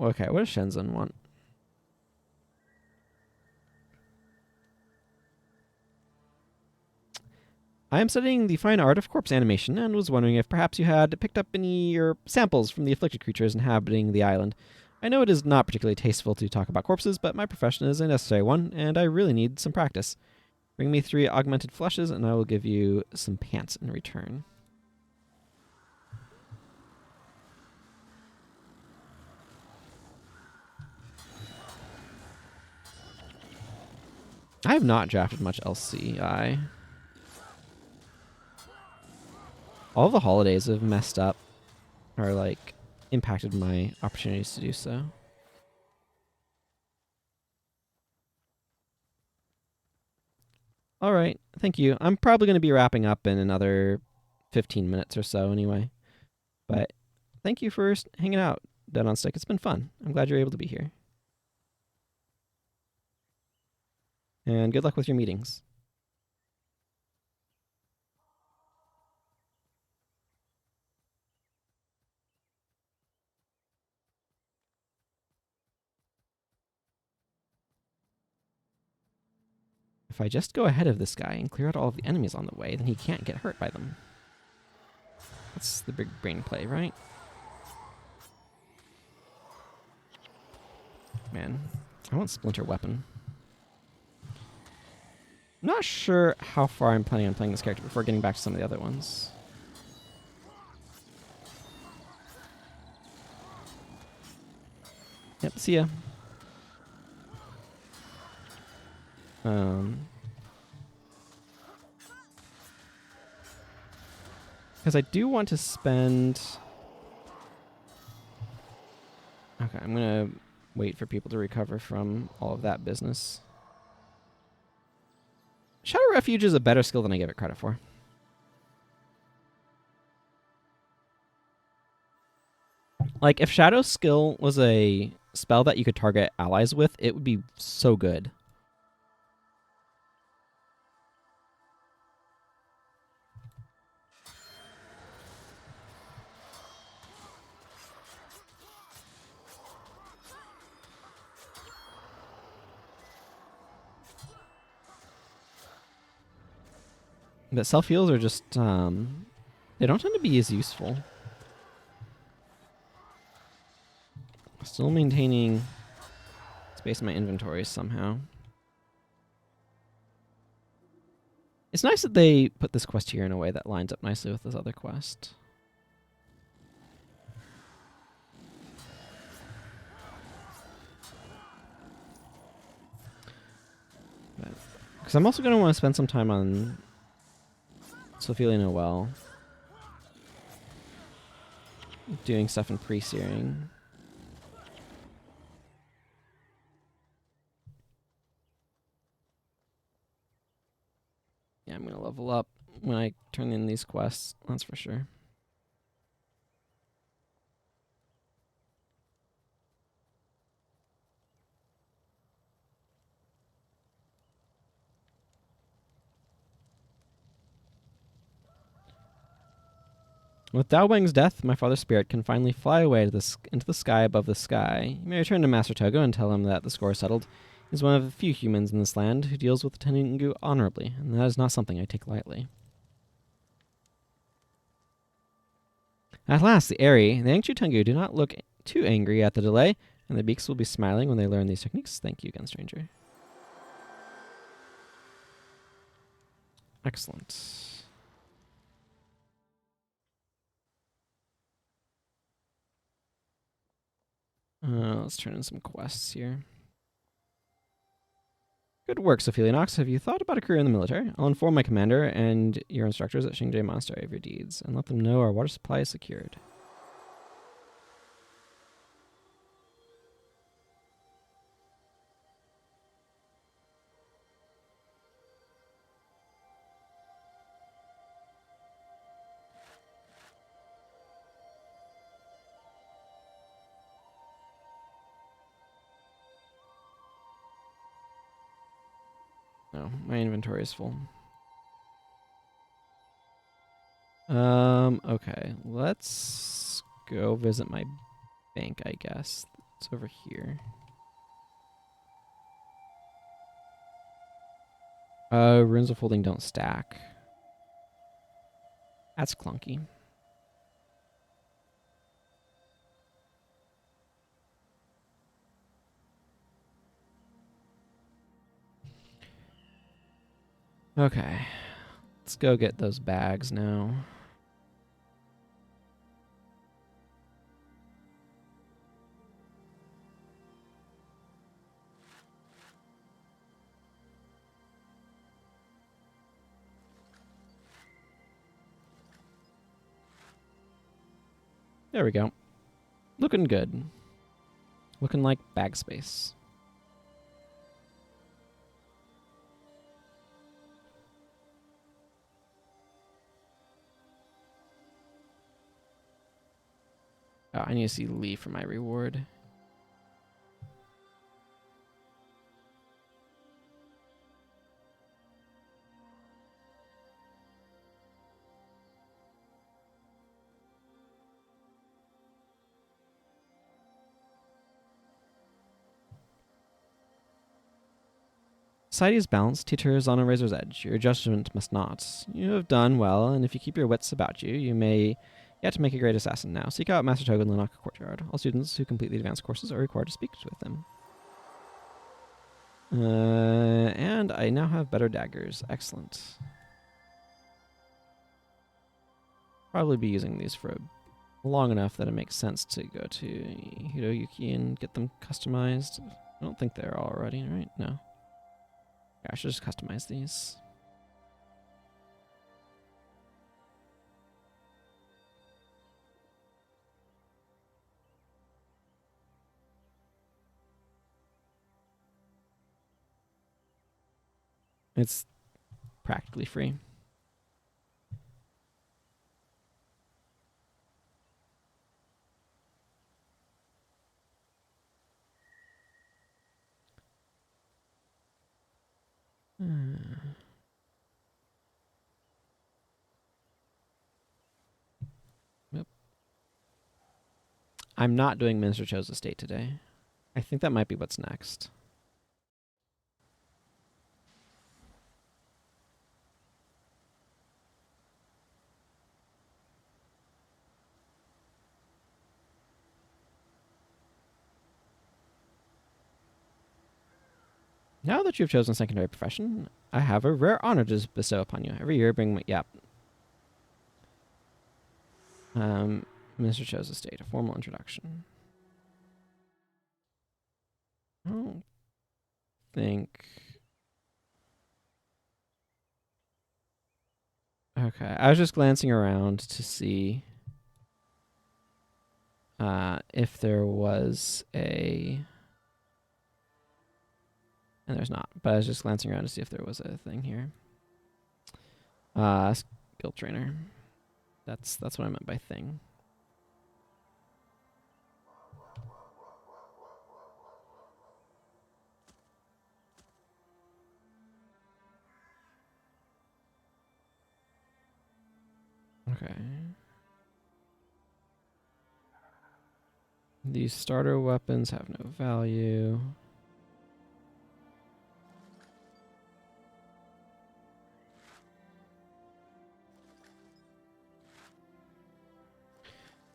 Okay, what does Shenzhen want? I am studying the fine art of corpse animation and was wondering if perhaps you had picked up any samples from the afflicted creatures inhabiting the island. I know it is not particularly tasteful to talk about corpses, but my profession is a necessary one, and I really need some practice. Bring me 3 augmented fleshes, and I will give you some pants in return. I have not drafted much LCI. All the holidays have messed up, or like impacted my opportunities to do so. All right, thank you. I'm probably going to be wrapping up in another 15 minutes or so anyway. But thank you for hanging out, Dead on Stick. It's been fun. I'm glad you're able to be here. And good luck with your meetings. If I just go ahead of this guy and clear out all of the enemies on the way, then he can't get hurt by them. That's the big brain play, right? Man, I want Splinter Weapon. I'm not sure how far I'm planning on playing this character before getting back to some of the other ones. Yep, see ya. Because I do want to spend... Okay, I'm going to wait for people to recover from all of that business. Shadow Refuge is a better skill than I give it credit for. Like, if Shadow Skill was a spell that you could target allies with, it would be so good. But self-heals are just, they don't tend to be as useful. Still maintaining space in my inventory somehow. It's nice that they put this quest here in a way that lines up nicely with this other quest. Because I'm also going to want to spend some time on Sophia Noel. Doing stuff in pre-searing. Yeah, I'm going to level up when I turn in these quests, that's for sure. With Dao Wang's death, my father's spirit can finally fly away to into the sky above the sky. You may return to Master Togo and tell him that the score is settled. He's one of the few humans in this land who deals with the Tenungu honorably, and that is not something I take lightly. At last, the Airy, the Angchu Tengu do not look too angry at the delay, and their beaks will be smiling when they learn these techniques. Thank you again, stranger. Excellent. Let's turn in some quests here. Good work, Sophia Knox. Have you thought about a career in the military? I'll inform my commander and your instructors at Shing Jea Monastery of your deeds, and let them know our water supply is secured. No, my inventory is full. Okay. Let's go visit my bank, I guess. It's over here. Runes of Holding don't stack. That's clunky. Okay. Let's go get those bags now. There we go. Looking good. Looking like bag space. Oh, I need to see Lee for my reward. Society is balanced, teeter is on a razor's edge. Your judgment must not. You have done well, and if you keep your wits about you, you may yet make a great assassin now. Seek out Master Toga in the Lanaka Courtyard. All students who complete the advanced courses are required to speak with him. And I now have better daggers. Excellent. Probably be using these for long enough that it makes sense to go to Hiroyuki and get them customized. I don't think they're already, right? No. Yeah, I should just customize these. It's practically free. Yep. I'm not doing Minister Cho's estate today. I think that might be what's next. Now that you've chosen secondary profession, I have a rare honor to bestow upon you. Every year, bring me, yep. Minister Cho's estate, a formal introduction. I don't think. Okay, I was just glancing around to see if there was a. And there's not, but I was just glancing around to see if there was a thing here. Skill trainer. That's what I meant by thing. Okay. These starter weapons have no value.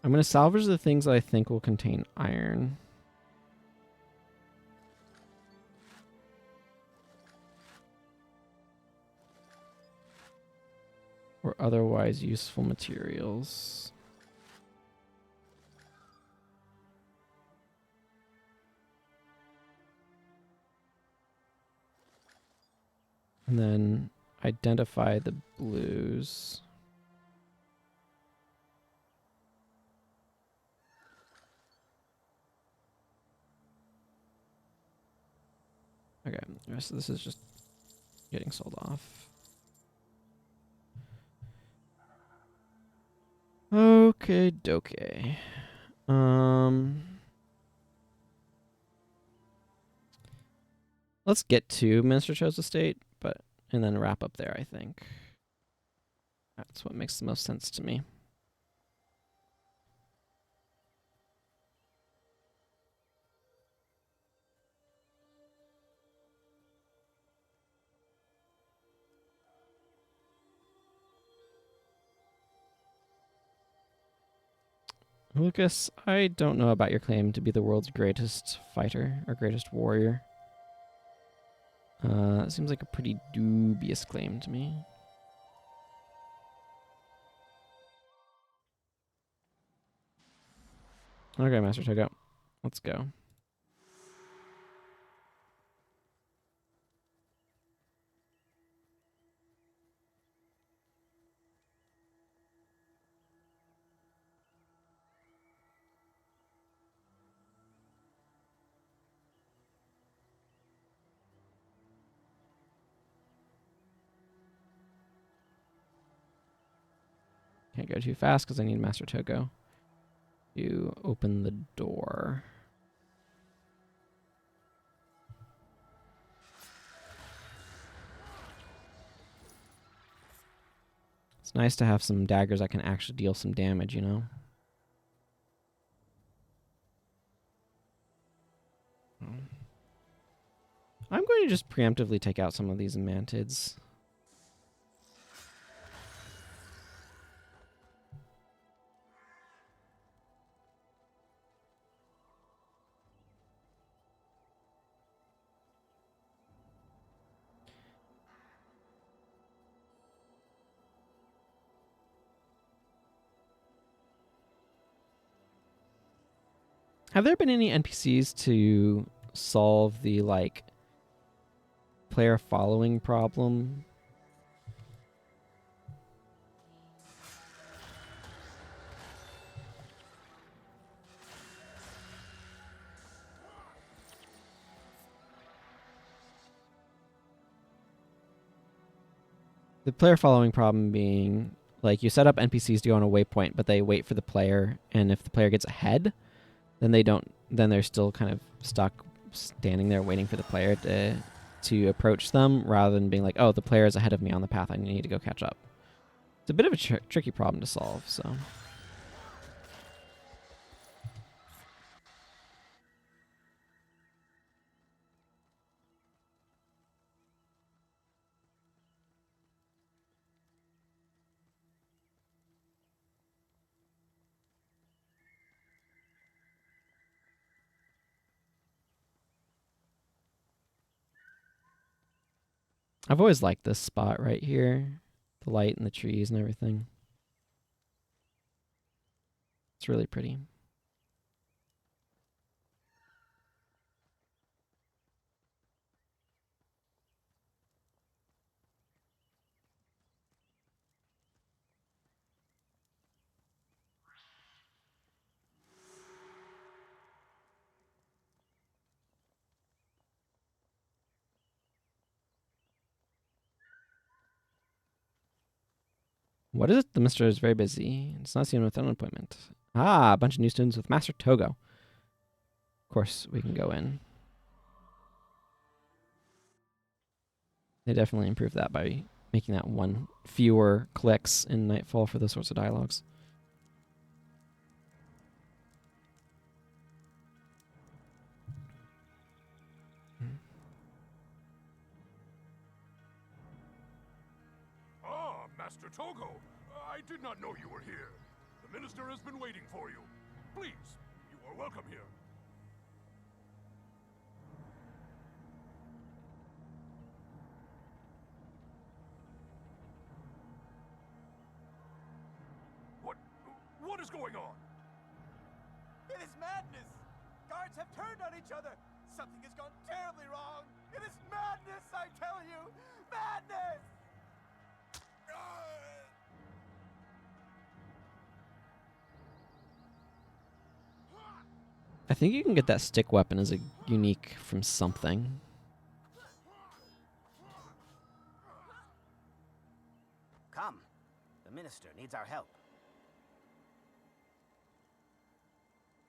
I'm going to salvage the things that I think will contain iron. Or otherwise useful materials. And then identify the blues. Okay, the rest of this is just getting sold off. Okay, doke. Let's get to Minister Cho's estate, and then wrap up there, I think. That's what makes the most sense to me. Lucas, I don't know about your claim to be the world's greatest fighter or greatest warrior. It seems like a pretty dubious claim to me. Okay, Master Togo. Let's go. go too fast because I need Master Togo to open the door. It's nice to have some daggers that can actually deal some damage, you know? I'm going to just preemptively take out some of these mantids. Have there been any NPCs to solve the, like, player following problem? The player following problem being, like, you set up NPCs to go on a waypoint, but they wait for the player, and if the player gets ahead, then they're still kind of stuck standing there waiting for the player to approach them, rather than being like, oh, the player is ahead of me on the path, I need to go catch up. It's a bit of a tricky problem to solve, so. I've always liked this spot right here. The light and the trees and everything. It's really pretty. What is it? The Mister is very busy. It's not seen without an appointment. Ah, a bunch of new students with Master Togo. Of course, we can go in. They definitely improved that by making that one fewer clicks in Nightfall for those sorts of dialogues. Ah, Master Togo. I did not know you were here. The Minister has been waiting for you. Please, you are welcome here. What is going on? It is madness! Guards have turned on each other! Something has gone terribly wrong! It is madness, I tell you! Madness! I think you can get that stick weapon as a unique from something. Come. The Minister needs our help.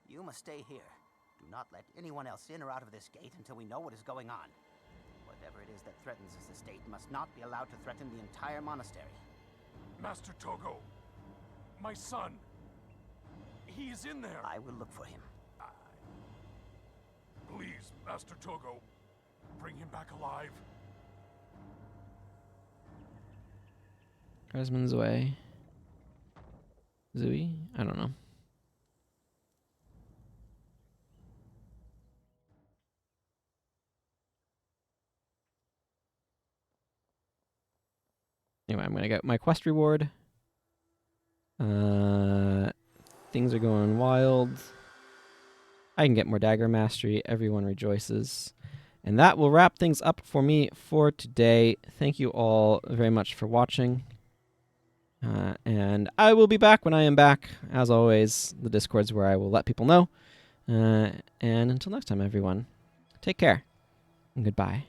You must stay here. Do not let anyone else in or out of this gate until we know what is going on. Whatever it is that threatens this estate must not be allowed to threaten the entire monastery. Master Togo, my son. He is in there. I will look for him. Please, Master Togo, bring him back alive. Resman's Way. Zooey? I don't know. Anyway, I'm going to get my quest reward. Things are going wild. I can get more dagger mastery. Everyone rejoices. And that will wrap things up for me for today. Thank you all very much for watching. And I will be back when I am back. As always, the Discord's where I will let people know. And until next time, everyone, take care and goodbye.